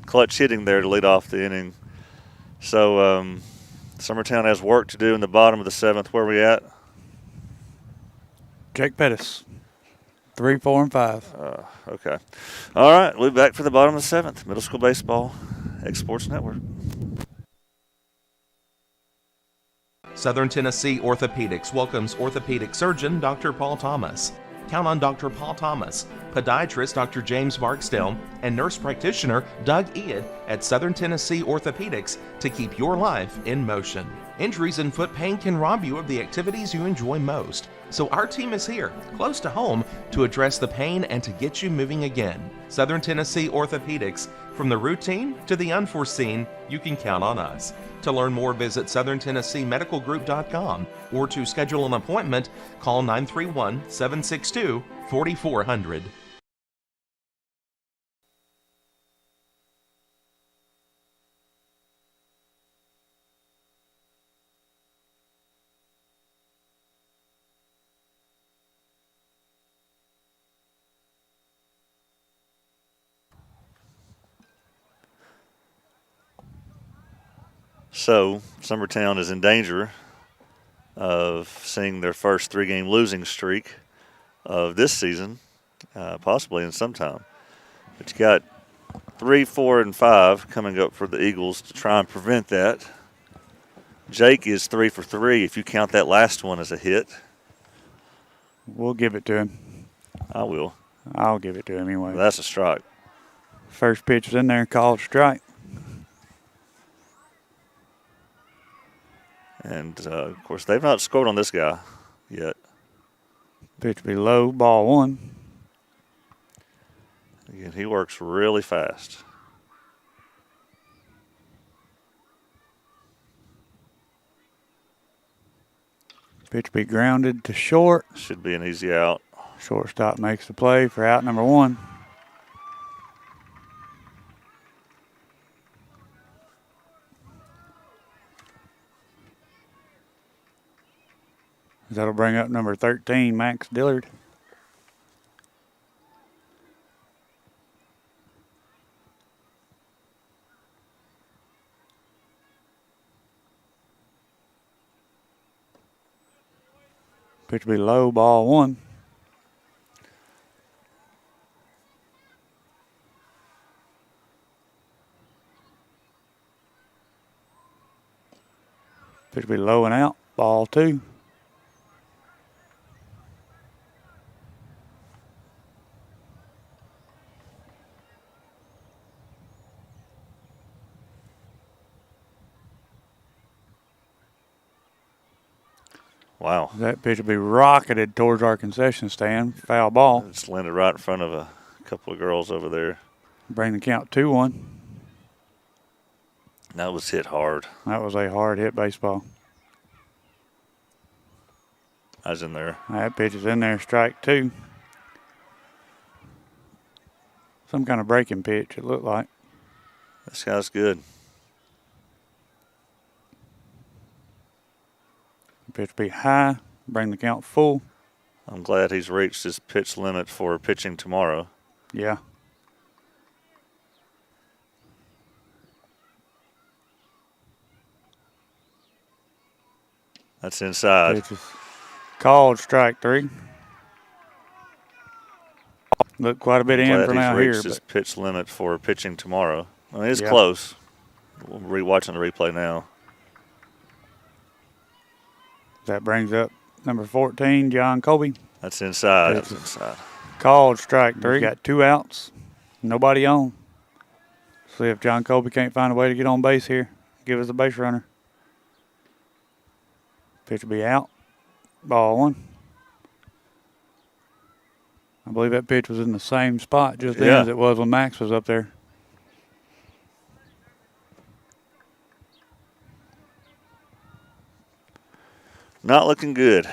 clutch hitting there to lead off the inning. So Summertown has work to do in the bottom of the 7th. Where are we at? Jake Pettis. 3, 4, and 5. Okay. All right, we'll be back for the bottom of the 7th. Middle School Baseball, X Sports Network. Southern Tennessee Orthopedics welcomes orthopedic surgeon Dr. Paul Thomas. Count on Dr. Paul Thomas, podiatrist Dr. James Barksdale, and nurse practitioner Doug Ead at Southern Tennessee Orthopedics to keep your life in motion. Injuries and foot pain can rob you of the activities you enjoy most. So our team is here, close to home, to address the pain and to get you moving again. Southern Tennessee Orthopedics. From the routine to the unforeseen, you can count on us. To learn more, visit SouthernTennesseeMedicalGroup.com or to schedule an appointment, call 931-762-4400. So Summertown is in danger of seeing their first 3-game losing streak of this season, possibly in some time. But you got 3, 4, and 5 coming up for the Eagles to try and prevent that. Jake is 3 for 3 if you count that last one as a hit. We'll give it to him. I will. I'll give it to him anyway. That's a strike. First pitch is in there, called strike. And, of course, they've not scored on this guy yet. Pitch be low, ball 1. Again, he works really fast. Pitch be grounded to short. Should be an easy out. Shortstop makes the play for out number 1. That'll bring up number 13, Max Dillard. Pitch be low, ball 1. Pitch be low and out, ball 2. Wow. That pitch will be rocketed towards our concession stand. Foul ball. It's landed right in front of a couple of girls over there. Bring the count 2-1. That was hit hard. That was a hard hit baseball. I was in there. That pitch is in there, strike 2. Some kind of breaking pitch, it looked like. This guy's good. Pitch be high, bring the count full. I'm glad he's reached his pitch limit for pitching tomorrow. Yeah. That's inside. Pitch is called strike 3. Look quite a bit in for now here. He's reached his pitch limit for pitching tomorrow. I mean, it's Yeah. close. We're watching the replay now. That brings up number 14, John Colby. That's inside. That's inside. Called strike 3. Got 2 outs. Nobody on. See if John Colby can't find a way to get on base here. Give us a base runner. Pitch will be out. Ball 1. I believe that pitch was in the same spot just then as it was when Max was up there. Not looking good.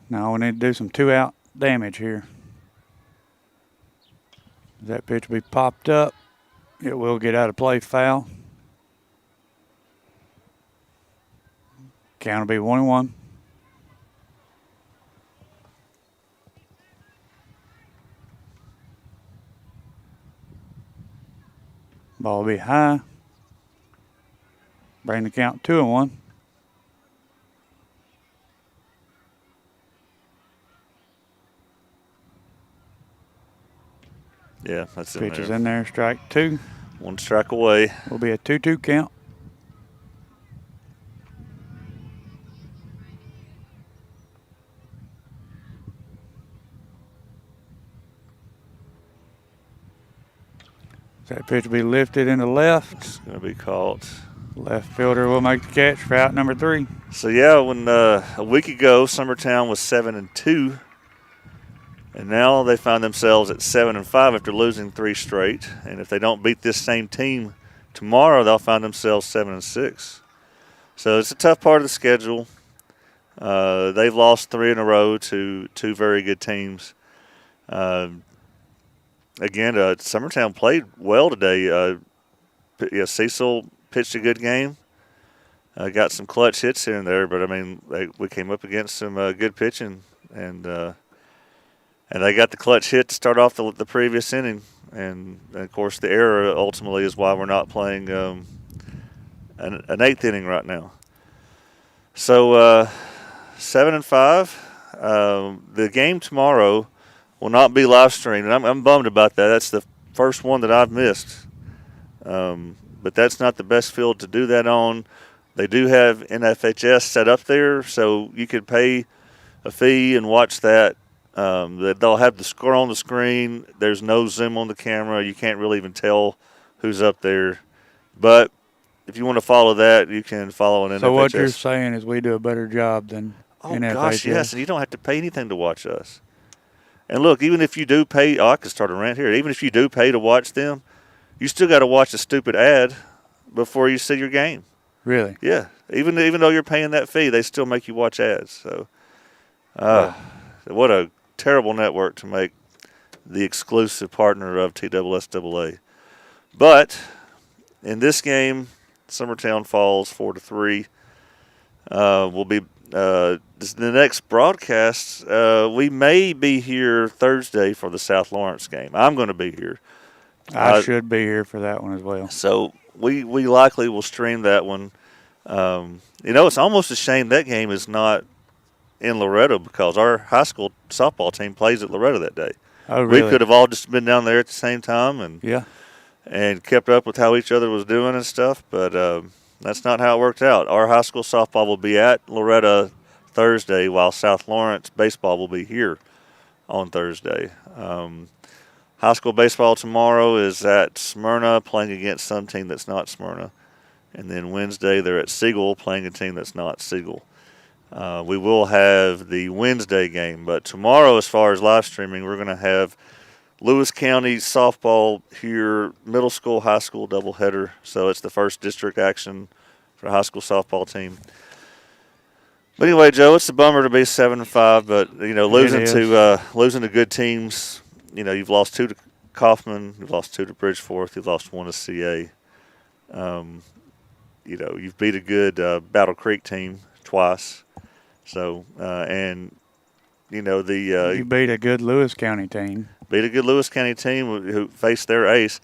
Now we need to do some 2-out damage here. That pitch will be popped up. It will get out of play, foul. Count will be 1-1. Ball will be high. Bring the count 2-1. Yeah, that's in Pitch there. is in there, strike 2. 1 strike away. Will be a 2-2 count. That pitch will be lifted into left. It's going to be caught. Left fielder will make the catch for out number 3. So yeah, when a week ago Summertown was 7-2, and now they find themselves at 7-5 after losing 3 straight. And if they don't beat this same team tomorrow, they'll find themselves 7-6. So it's a tough part of the schedule. They've lost 3 in a row to 2 very good teams. Again, Summertown played well today. Cecil pitched a good game. Got some clutch hits here and there, but I mean, we came up against some good pitching, and they got the clutch hit to start off the previous inning. And of course, the error ultimately is why we're not playing an 8th inning right now. So 7-5. The game tomorrow will not be live streamed, and I'm bummed about that. That's the first one that I've missed. But but that's not the best field to do that on. They do have NFHS set up there, so you could pay a fee and watch that. They'll have the score on the screen. There's no zoom on the camera. You can't really even tell who's up there. But if you want to follow that, you can follow an NFHS. So what you're saying is we do a better job than NFHS. Gosh, yes, and you don't have to pay anything to watch us. And look, even if you do pay, I could start a rant here. Even if you do pay to watch them, you still got to watch a stupid ad before you see your game. Really? Yeah. Even though you're paying that fee, they still make you watch ads. So, what a terrible network to make the exclusive partner of TSSAA. But in this game, Summertown falls 4-3. Will be the next broadcast. We may be here Thursday for the South Lawrence game. I'm going to be here. I should be here for that one as well. So we likely will stream that one. It's almost a shame that game is not in Loretto because our high school softball team plays at Loretto that day. Oh, really? We could have all just been down there at the same time and kept up with how each other was doing and stuff, but that's not how it worked out. Our high school softball will be at Loretto Thursday, while South Lawrence baseball will be here on Thursday. High school baseball tomorrow is at Smyrna playing against some team that's not Smyrna. And then Wednesday they're at Siegel playing a team that's not Siegel. We will have the Wednesday game, but tomorrow, as far as live streaming, we're going to have Lewis County softball here, middle school, high school doubleheader. So it's the first district action for the high school softball team. But anyway, Joe, it's a bummer to be 7-5, but losing to good teams. You've lost 2 to Kaufman, you've lost 2 to Bridgeforth, you've lost 1 to CA. You've beat a good Battle Creek team twice. So, you beat a good Lewis County team. Beat a good Lewis County team who faced their ace.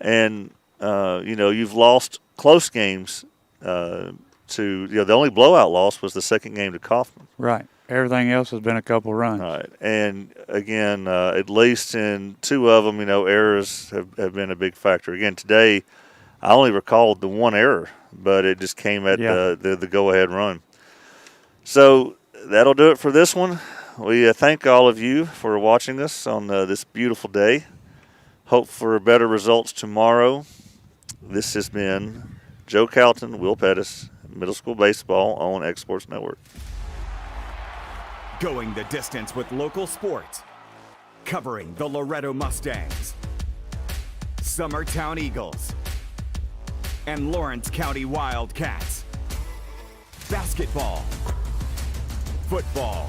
And, you've lost close games the only blowout loss was the second game to Kaufman. Right. Everything else has been a couple runs. Right. And, again, at least in 2 of them, errors have been a big factor. Again, today I only recalled the 1 error, but it just came at the go-ahead run. So that'll do it for this one. We thank all of you for watching us on this beautiful day. Hope for better results tomorrow. This has been Joe Calton, Will Pettis, Middle School Baseball on X Sports Network. Going the distance with local sports. Covering the Loretto Mustangs, Summertown Eagles, and Lawrence County Wildcats. Basketball, football,